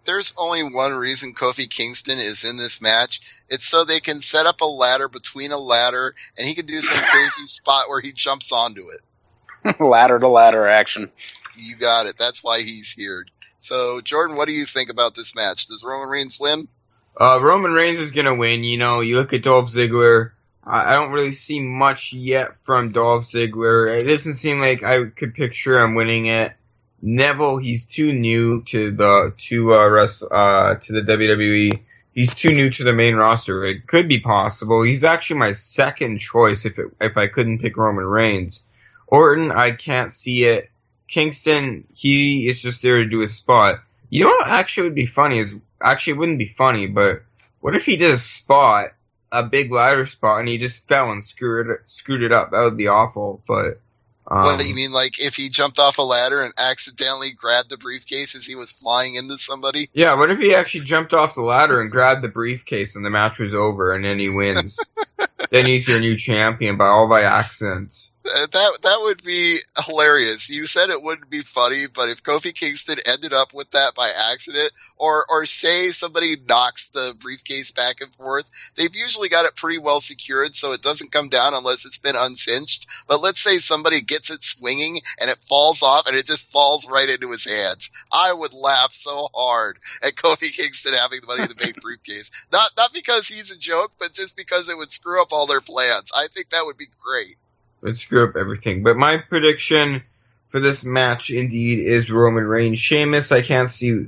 Speaker 2: There's only one reason Kofi Kingston is in this match. It's so they can set up a ladder between a ladder, and he can do some crazy spot where he jumps onto it.
Speaker 3: Ladder to ladder action.
Speaker 2: You got it. That's why he's here. So, Jordan, what do you think about this match? Does Roman Reigns win?
Speaker 4: Roman Reigns is going to win. You look at Dolph Ziggler. I don't really see much yet from Dolph Ziggler. It doesn't seem like I could picture him winning it. Neville, he's too new to the WWE. He's too new to the main roster. It could be possible. He's actually my second choice if I couldn't pick Roman Reigns. Orton, I can't see it. Kingston, he is just there to do his spot. You know what actually would be funny is, actually it wouldn't be funny, but what if he did a big ladder spot, and he just fell and screwed it up? That would be awful, but...
Speaker 2: What, you mean like if he jumped off a ladder and accidentally grabbed the briefcase as he was flying into somebody?
Speaker 4: Yeah, what if he actually jumped off the ladder and grabbed the briefcase and the match was over and then he wins? Then he's your new champion by accident.
Speaker 2: That would be hilarious. You said it wouldn't be funny, but if Kofi Kingston ended up with that by accident, or say somebody knocks the briefcase back and forth, they've usually got it pretty well secured so it doesn't come down unless it's been uncinched. But let's say somebody gets it swinging and it falls off and it just falls right into his hands. I would laugh so hard at Kofi Kingston having the Money in the Bank briefcase. Not because he's a joke, but just because it would screw up all their plans. I think that would be great.
Speaker 4: Would screw up everything. But my prediction for this match, indeed, is Roman Reigns. Sheamus, I can't see.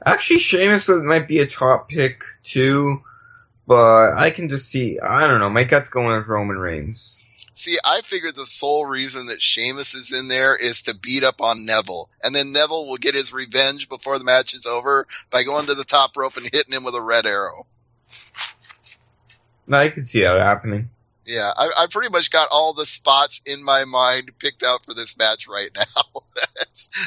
Speaker 4: Actually, Sheamus might be a top pick, too. But I can just see, I don't know, my gut's going with Roman Reigns.
Speaker 2: See, I figured the sole reason that Sheamus is in there is to beat up on Neville. And then Neville will get his revenge before the match is over by going to the top rope and hitting him with a red arrow.
Speaker 4: No, I can see that happening.
Speaker 2: Yeah, I pretty much got all the spots in my mind picked out for this match right now.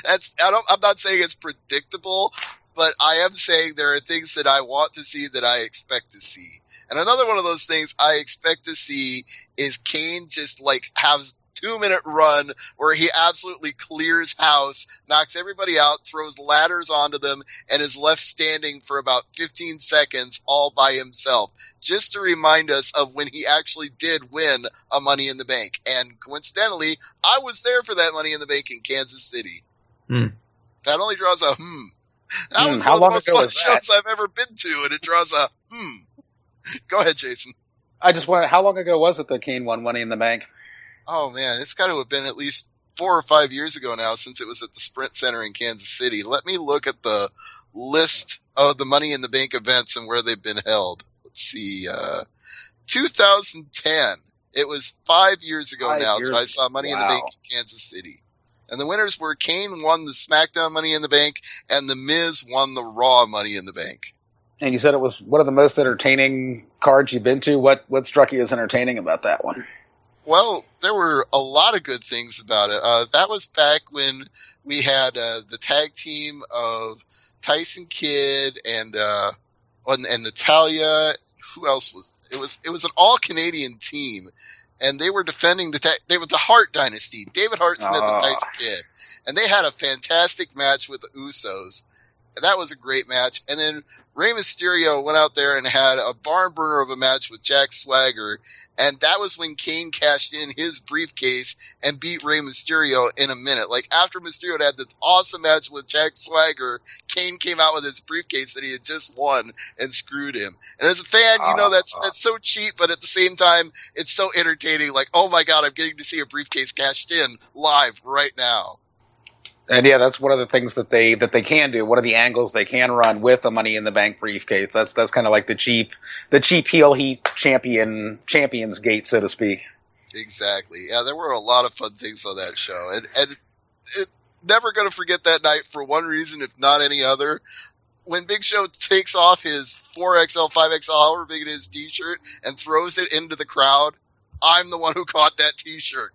Speaker 2: I'm not saying it's predictable, but I am saying there are things that I want to see that I expect to see. And another one of those things I expect to see is Kane just have 2-minute run where he absolutely clears house, knocks everybody out, throws ladders onto them, and is left standing for about 15 seconds all by himself, just to remind us of when he actually did win a Money in the Bank. And coincidentally, I was there for that Money in the Bank in Kansas City. That only draws a That was one of the most fun shows I've ever been to, and it draws a Go ahead, Jason.
Speaker 3: I just wonder, how long ago was it that Kane won Money in the Bank?
Speaker 2: Oh, man, it's got to have been at least 4 or 5 years ago now since it was at the Sprint Center in Kansas City. Let me look at the list of the Money in the Bank events and where they've been held. Let's see. 2010. It was 5 years ago that I saw Money in the Bank in Kansas City. And the winners were Kane won the SmackDown Money in the Bank and The Miz won the Raw Money in the Bank.
Speaker 3: And you said it was one of the most entertaining cards you've been to. What struck you as entertaining about that one?
Speaker 2: Well, there were a lot of good things about it. That was back when we had the tag team of Tyson Kidd and Natalya. Who else was it? Was an all Canadian team, and they were defending they were the Hart Dynasty. David Hart Smith and Tyson Kidd, and they had a fantastic match with the Usos. That was a great match. And then Rey Mysterio went out there and had a barn burner of a match with Jack Swagger. And that was when Kane cashed in his briefcase and beat Rey Mysterio in a minute. After Mysterio had this awesome match with Jack Swagger, Kane came out with his briefcase that he had just won and screwed him. And as a fan, that's so cheap, but at the same time, it's so entertaining. Oh my God, I'm getting to see a briefcase cashed in live right now.
Speaker 3: And yeah, that's one of the things that they can do. One of the angles they can run with a Money in the Bank briefcase. That's kind of like the cheap heel heat champion's gate, so to speak.
Speaker 2: Exactly. Yeah, there were a lot of fun things on that show. And it never going to forget that night for one reason, if not any other. When Big Show takes off his 4XL, 5XL, however big it is, t-shirt and throws it into the crowd, I'm the one who caught that t-shirt.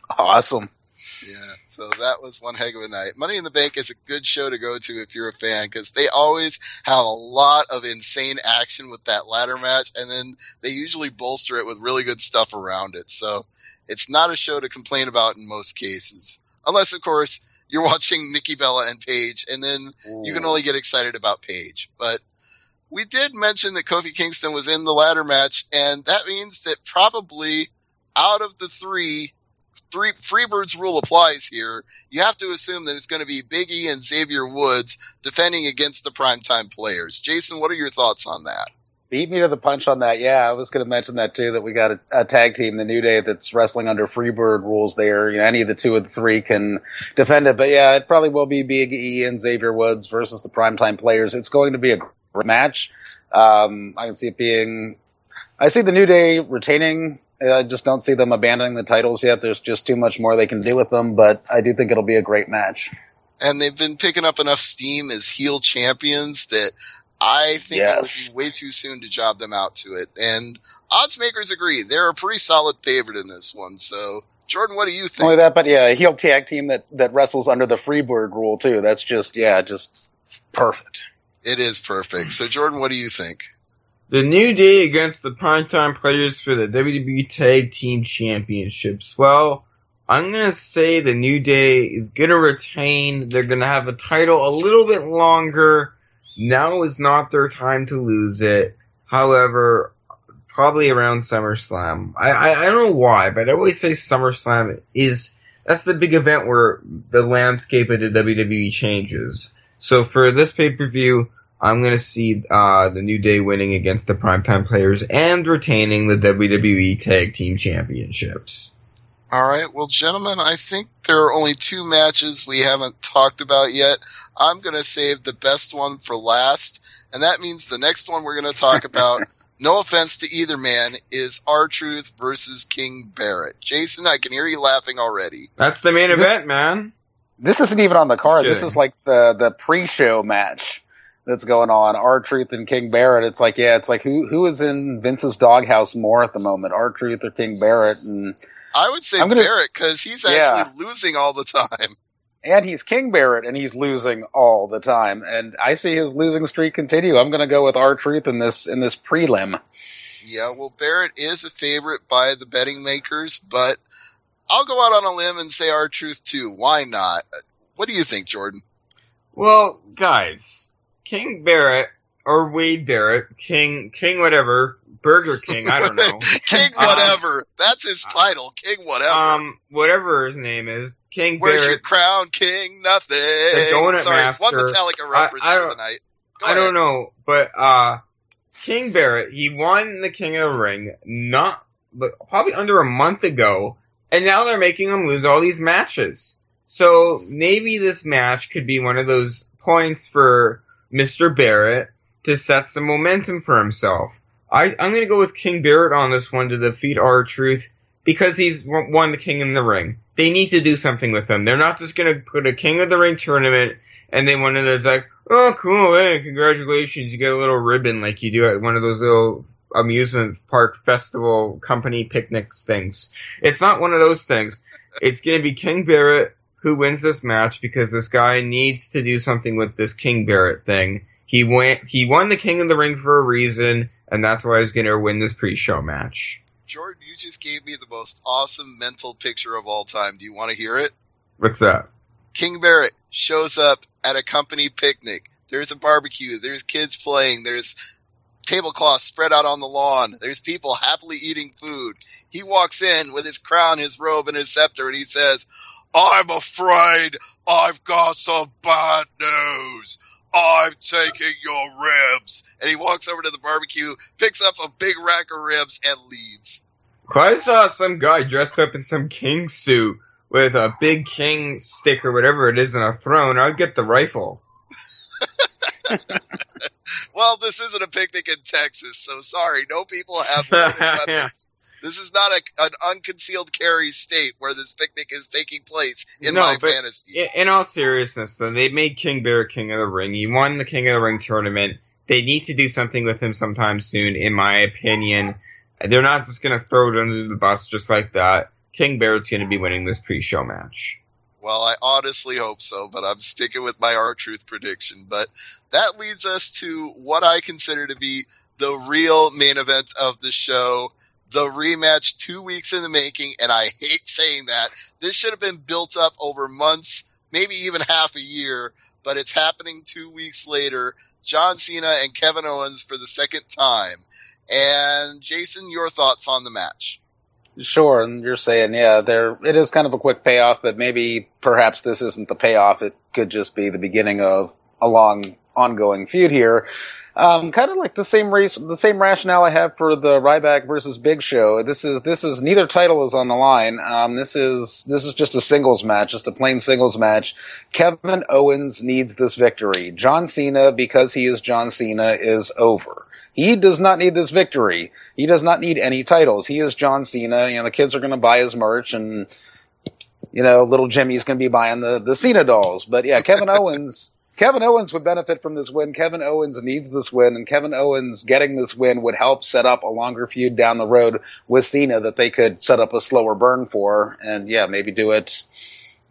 Speaker 3: Awesome.
Speaker 2: Yeah, so that was one heck of a night. Money in the Bank is a good show to go to if you're a fan, because they always have a lot of insane action with that ladder match, and then they usually bolster it with really good stuff around it. So it's not a show to complain about in most cases. Unless, of course, you're watching Nikki Bella and Paige, and then you can only get excited about Paige. But we did mention that Kofi Kingston was in the ladder match, and that means that probably out of the three Freebird's rule applies here. You have to assume that it's going to be Big E and Xavier Woods defending against the primetime players. Jason, what are your thoughts on that?
Speaker 3: Beat me to the punch on that. Yeah, I was going to mention that too, that we got a tag team, the New Day, that's wrestling under Freebird rules there. You know, any of the two of the three can defend it. But yeah, it probably will be Big E and Xavier Woods versus the primetime players. It's going to be a great match. I can see it being, I see the New Day retaining. I just don't see them abandoning the titles yet. There's just too much more they can do with them, but I do think it'll be a great match.
Speaker 2: And they've been picking up enough steam as heel champions that I think it would be way too soon to job them out to it. And odds makers agree. They're a pretty solid favorite in this one. So, Jordan, what do you think?
Speaker 3: Only that, but yeah, a heel tag team that wrestles under the Freebird rule too. That's just perfect.
Speaker 2: It is perfect. So, Jordan, what do you think?
Speaker 4: The New Day against the primetime players for the WWE Tag Team Championships. Well, I'm going to say the New Day is going to retain. They're going to have a title a little bit longer. Now is not their time to lose it. However, probably around SummerSlam. I don't know why, but I always say SummerSlam that's the big event where the landscape of the WWE changes. So for this pay-per-view, I'm going to see the New Day winning against the primetime players and retaining the WWE Tag Team Championships.
Speaker 2: All right. Well, gentlemen, I think there are only two matches we haven't talked about yet. I'm going to save the best one for last, and that means the next one we're going to talk about, no offense to either man, is R-Truth versus King Barrett. Jason, I can hear you laughing already.
Speaker 4: That's the main event, man.
Speaker 3: This isn't even on the card.
Speaker 4: Kidding.
Speaker 3: This is like the pre-show match that's going on. R-Truth and King Barrett. It's like, who is in Vince's doghouse more at the moment, R-Truth or King Barrett? And
Speaker 2: I would say Barrett, because he's actually losing all the time.
Speaker 3: And he's King Barrett, and he's losing all the time. And I see his losing streak continue. I'm going to go with R-Truth in this prelim.
Speaker 2: Yeah, well, Barrett is a favorite by the betting makers, but I'll go out on a limb and say R-Truth too. Why not? What do you think, Jordan?
Speaker 4: Well, guys, King Barrett, or Wade Barrett, King whatever, Burger King, I don't know.
Speaker 2: King whatever. That's his title, King whatever.
Speaker 4: Whatever his name is. King
Speaker 2: Where's
Speaker 4: Barrett.
Speaker 2: your crown, King nothing?
Speaker 4: The Donut
Speaker 2: Sorry,
Speaker 4: Master.
Speaker 2: one Metallica reference for the night.
Speaker 4: I don't know, but King Barrett, he won the King of the Ring probably under a month ago, and now they're making him lose all these matches. So maybe this match could be one of those points for Mr. Barrett to set some momentum for himself. I'm going to go with King Barrett on this one to defeat R-Truth because he's won the King in the Ring. They need to do something with him. They're not just going to put a King of the Ring tournament and then one of those like, oh, cool, hey, congratulations, you get a little ribbon like you do at one of those little amusement park festival company picnics things. It's not one of those things. It's going to be King Barrett who wins this match because this guy needs to do something with this King Barrett thing. He won the King of the Ring for a reason, and that's why he's going to win this pre-show match.
Speaker 2: Jordan, you just gave me the most awesome mental picture of all time. Do you want to hear it?
Speaker 4: What's that?
Speaker 2: King Barrett shows up at a company picnic. There's a barbecue. There's kids playing. There's tablecloths spread out on the lawn. There's people happily eating food. He walks in with his crown, his robe, and his scepter, and he says, I'm afraid I've got some bad news. I'm taking your ribs. And he walks over to the barbecue, picks up a big rack of ribs, and leaves.
Speaker 4: If I saw some guy dressed up in some king suit with a big king stick or whatever it is on a throne, I'd get the rifle.
Speaker 2: Well, this isn't a picnic in Texas, so sorry. No people have loaded weapons. This is not an unconcealed carry state where this picnic is taking place in my fantasy.
Speaker 4: In all seriousness, though, they made King Bear King of the Ring. He won the King of the Ring tournament. They need to do something with him sometime soon, in my opinion. They're not just going to throw it under the bus just like that. King Bear's going to be winning this pre-show match.
Speaker 2: Well, I honestly hope so, but I'm sticking with my R-Truth prediction. But that leads us to what I consider to be the real main event of the show, the rematch 2 weeks in the making, and I hate saying that. This should have been built up over months, maybe even half a year, but it's happening 2 weeks later. John Cena and Kevin Owens for the second time. And Jason, your thoughts on the match?
Speaker 3: Sure, and you're saying, it is kind of a quick payoff, but maybe perhaps this isn't the payoff. It could just be the beginning of a long, ongoing feud here. Kind of like the same rationale I have for the Ryback versus Big Show. This is neither title is on the line. This is just a singles match, just a plain singles match. Kevin Owens needs this victory. John Cena, because he is John Cena, is over. He does not need this victory. He does not need any titles. He is John Cena. The kids are going to buy his merch, and little Jimmy's going to be buying the Cena dolls. But yeah, Kevin Owens would benefit from this win. Kevin Owens needs this win, and Kevin Owens getting this win would help set up a longer feud down the road with Cena that they could set up a slower burn for, and maybe do it,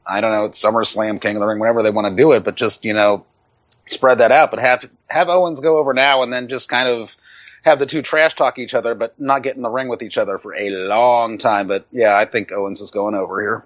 Speaker 3: I don't know, at SummerSlam, King of the Ring, whenever they want to do it, but just, spread that out. But have Owens go over now and then just kind of have the two trash talk each other, but not get in the ring with each other for a long time. But yeah, I think Owens is going over here.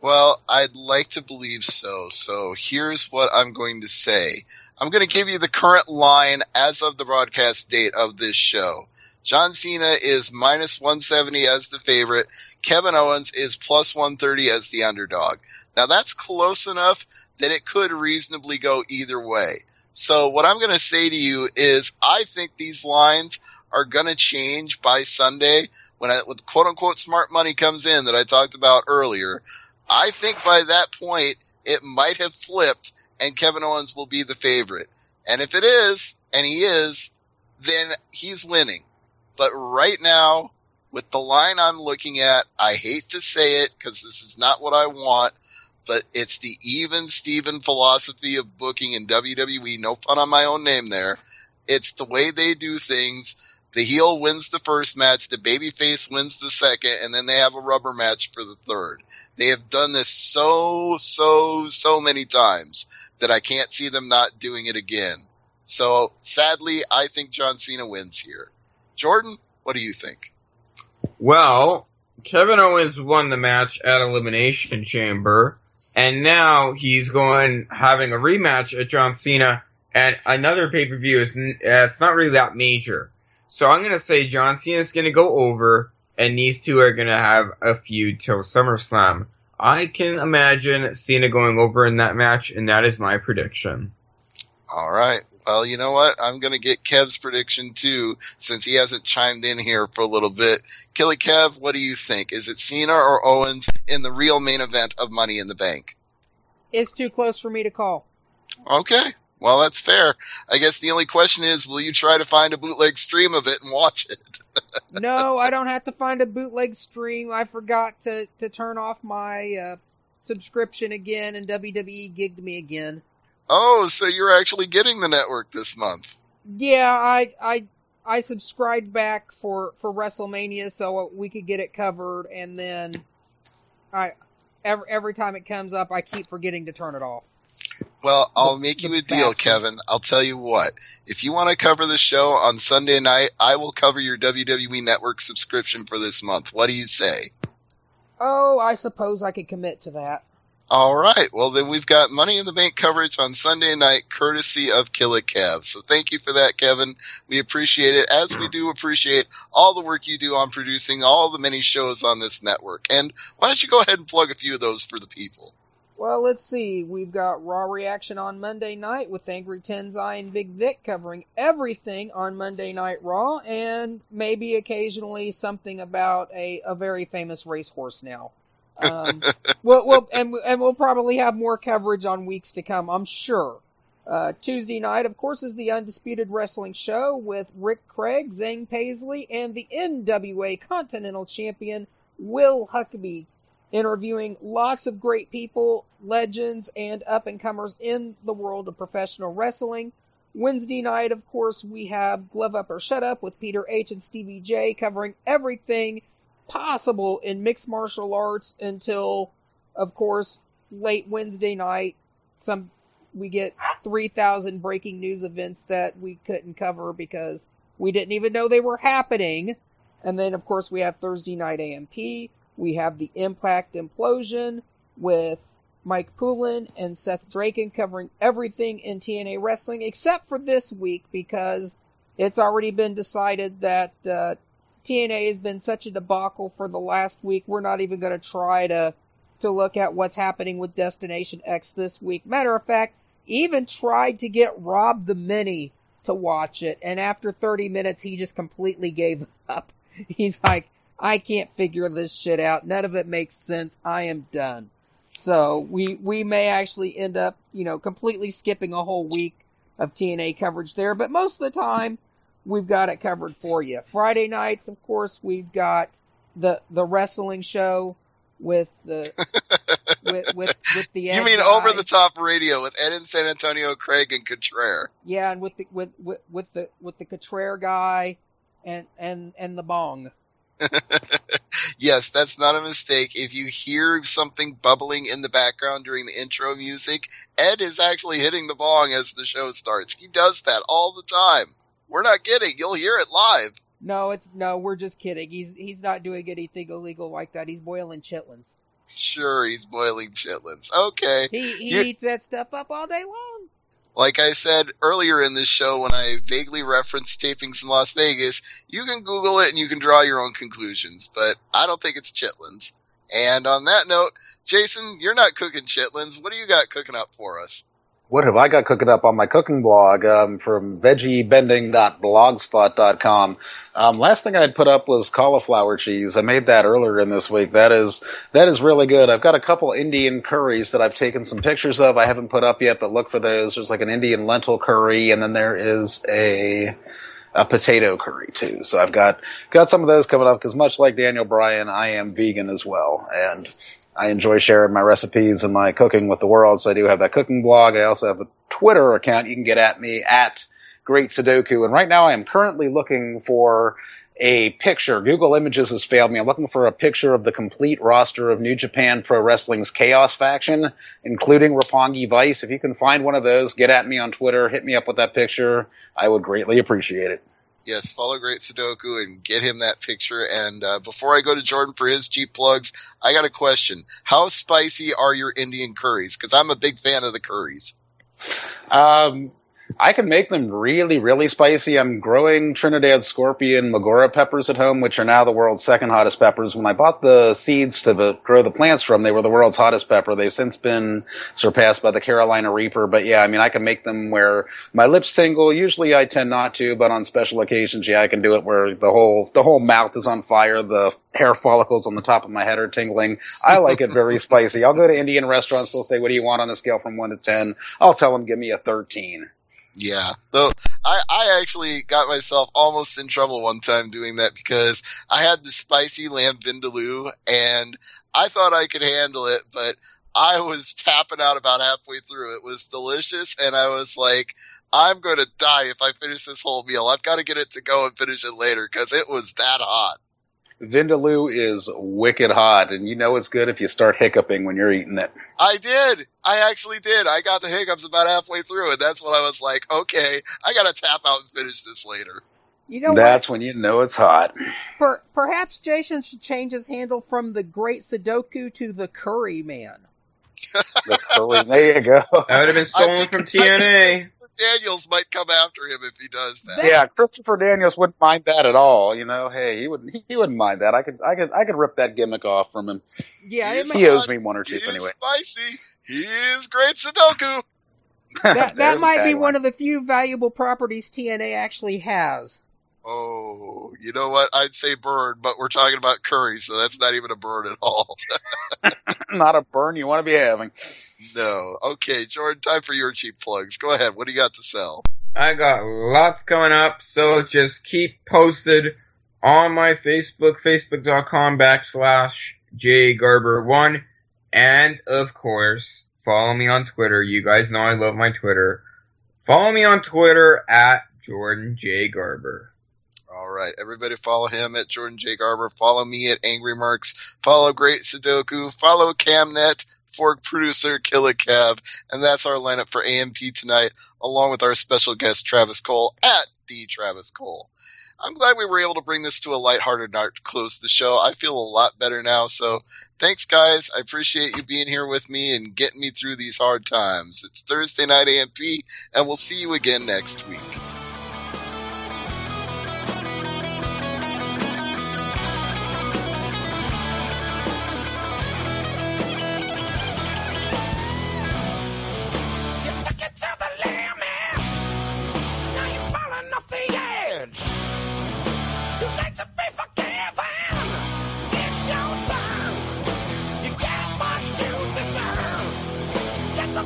Speaker 2: Well, I'd like to believe so. So here's what I'm going to say. I'm going to give you the current line as of the broadcast date of this show. John Cena is minus 170 as the favorite. Kevin Owens is plus 130 as the underdog. Now that's close enough that it could reasonably go either way. So what I'm going to say to you is I think these lines are going to change by Sunday when quote-unquote smart money comes in that I talked about earlier. I think by that point it might have flipped and Kevin Owens will be the favorite. And if it is, and he is, then he's winning. But right now, with the line I'm looking at, I hate to say it because this is not what I want, but it's the even Steven philosophy of booking in WWE. No pun on my own name there. It's the way they do things. The heel wins the first match, the babyface wins the second, and then they have a rubber match for the third. They have done this so many times that I can't see them not doing it again. So, sadly, I think John Cena wins here. Jordan, what do you think?
Speaker 4: Well, Kevin Owens won the match at Elimination Chamber, and now he's having a rematch at John Cena at another pay-per-view. It's not really that major. So I'm going to say John Cena's going to go over, and these two are going to have a feud till SummerSlam. I can imagine Cena going over in that match, and that is my prediction.
Speaker 2: All right. Well, you know what? I'm going to get Kev's prediction, too, since he hasn't chimed in here for a little bit. Killy Kev, what do you think? Is it Cena or Owens in the real main event of Money in the Bank?
Speaker 6: It's too close for me to call.
Speaker 2: Okay. Well, that's fair. I guess the only question is, will you try to find a bootleg stream of it and watch it?
Speaker 6: No, I don't have to find a bootleg stream. I forgot to turn off my subscription again, and WWE gigged me again.
Speaker 2: Oh, so you're actually getting the network this month?
Speaker 6: Yeah, I subscribed back for WrestleMania so we could get it covered, and then every time it comes up, I keep forgetting to turn it off.
Speaker 2: Well, I'll make you a deal, Kevin. I'll tell you what. If you want to cover the show on Sunday night, I will cover your WWE Network subscription for this month. What do you say?
Speaker 6: Oh, I suppose I could commit to that.
Speaker 2: All right. Well, then we've got Money in the Bank coverage on Sunday night, courtesy of Kill It Kev. So thank you for that, Kevin. We appreciate it, as we do appreciate all the work you do on producing all the many shows on this network. And why don't you go ahead and plug a few of those for the people?
Speaker 6: Well, let's see. We've got Raw Reaction on Monday night with Angry Tenzai and Big Vic covering everything on Monday Night Raw, and maybe occasionally something about a very famous racehorse now. We'll probably have more coverage on weeks to come, I'm sure. Tuesday night, of course, is the Undisputed Wrestling Show with Rick Craig, Zane Paisley, and the NWA Continental Champion, Will Huckabee, interviewing lots of great people, legends, and up-and-comers in the world of professional wrestling. Wednesday night, of course, we have Glove Up or Shut Up with Peter H. and Stevie J, covering everything possible in mixed martial arts until, of course, late Wednesday night. We get 3,000 breaking news events that we couldn't cover because we didn't even know they were happening. And then, of course, we have Thursday night AMP. We have the Impact Implosion with Mike Poulin and Seth Draken covering everything in TNA wrestling except for this week because it's already been decided that TNA has been such a debacle for the last week. We're not even going to try to look at what's happening with Destination X this week. Matter of fact, even tried to get Rob the Mini to watch it, and after 30 minutes he just completely gave up. He's like, I can't figure this shit out. None of it makes sense. I am done. So we may actually end up, completely skipping a whole week of TNA coverage there. But most of the time, we've got it covered for you. Friday nights, of course, we've got the wrestling show with the with the Ed
Speaker 2: You mean
Speaker 6: guy.
Speaker 2: Over the Top Radio with Ed in San Antonio, Craig and Contreras.
Speaker 6: Yeah, and with the Contreras guy and the Bong.
Speaker 2: Yes, that's not a mistake. If you hear something bubbling in the background during the intro music, Ed is actually hitting the bong as the show starts. He does that all the time. We're not kidding. You'll hear it live.
Speaker 6: No, we're just kidding. He's not doing anything illegal like that. He's boiling chitlins.
Speaker 2: Sure, he's boiling chitlins. Okay.
Speaker 6: He eats that stuff up all day long.
Speaker 2: Like I said earlier in this show when I vaguely referenced tapings in Las Vegas, you can Google it and you can draw your own conclusions, but I don't think it's chitlins. And on that note, Jason, you're not cooking chitlins. What do you got cooking up for us?
Speaker 3: What have I got cooking up on my cooking blog from veggiebending.blogspot.com? Last thing I'd put up was cauliflower cheese. I made that earlier in this week. That is really good. I've got a couple Indian curries that I've taken some pictures of. I haven't put up yet, but look for those. There's like an Indian lentil curry, and then there is a potato curry too. So I've got some of those coming up because much like Daniel Bryan, I am vegan as well, and I enjoy sharing my recipes and my cooking with the world, so I do have that cooking blog. I also have a Twitter account. You can get at me at Great Sudoku. And right now I am currently looking for a picture. Google Images has failed me. I'm looking for a picture of the complete roster of New Japan Pro Wrestling's Chaos faction, including Roppongi Vice. If you can find one of those, get at me on Twitter. Hit me up with that picture. I would greatly appreciate it.
Speaker 2: Yes, follow Great Sudoku and get him that picture. And before I go to Jordan for his cheap plugs, I got a question. How spicy are your Indian curries? Because I'm a big fan of the curries.
Speaker 3: I can make them really, really spicy. I'm growing Trinidad Scorpion Magora peppers at home, which are now the world's second hottest peppers. When I bought the seeds to grow the plants from, they were the world's hottest pepper. They've since been surpassed by the Carolina Reaper. But yeah, I mean, I can make them where my lips tingle. Usually I tend not to, but on special occasions, yeah, I can do it where the whole mouth is on fire. The hair follicles on the top of my head are tingling. I like it very spicy. I'll go to Indian restaurants. They'll say, what do you want on a scale from 1 to 10? I'll tell them, give me a 13.
Speaker 2: Yeah, though I actually got myself almost in trouble one time doing that because I had the spicy lamb vindaloo and I thought I could handle it, but I was tapping out about halfway through. It was delicious, and I was like, I'm going to die if I finish this whole meal. I've got to get it to go and finish it later because it was that hot.
Speaker 3: Vindaloo is wicked hot, and you know it's good if you start hiccuping when you're eating it.
Speaker 2: I did. I actually did. I got the hiccups about halfway through, and that's when I was like, okay, I got to tap out and finish this later.
Speaker 6: You know
Speaker 3: that's
Speaker 6: what?
Speaker 3: when you know it's hot.
Speaker 6: Perhaps Jason should change his handle from the Great Sudoku to the Curry Man.
Speaker 3: The curry, there you go.
Speaker 4: That would have been stolen from TNA.
Speaker 2: Daniels might come after him if he does that.
Speaker 3: Yeah, Christopher Daniels wouldn't mind that at all. You know, hey, he wouldn't mind that. I could rip that gimmick off from him.
Speaker 6: Yeah,
Speaker 3: he owes me one or two anyway.
Speaker 2: Spicy. He is Great Sudoku.
Speaker 6: That might be one of the few valuable properties TNA actually has.
Speaker 2: Oh, you know what? I'd say burn, but we're talking about curry, so that's not even a burn at all.
Speaker 3: Not a burn you want to be having.
Speaker 2: No. Okay, Jordan, time for your cheap plugs. Go ahead. What do you got to sell?
Speaker 4: I got lots coming up, so just keep posted on my Facebook, facebook.com/JGarber1. And, of course, follow me on Twitter. You guys know I love my Twitter. Follow me on Twitter at Jordan J. Garber.
Speaker 2: All right. Everybody follow him at Jordan J. Garber. Follow me at AngryMarks. Follow Great Sudoku. Follow Camnet. Fork producer Killicab. And that's our lineup for AMP tonight, along with our special guest Travis Cole at the Travis Cole. I'm glad we were able to bring this to a lighthearted note to close the show. I feel a lot better now. So thanks, guys. I appreciate you being here with me and getting me through these hard times. It's Thursday night AMP, and we'll see you again next week.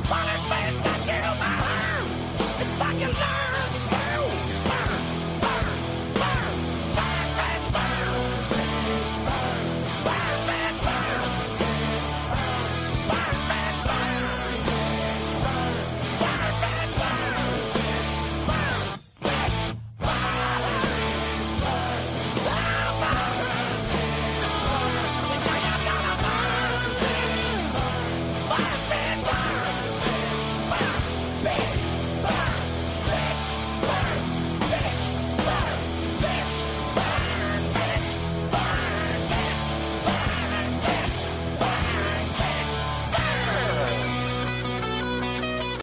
Speaker 7: Punishment!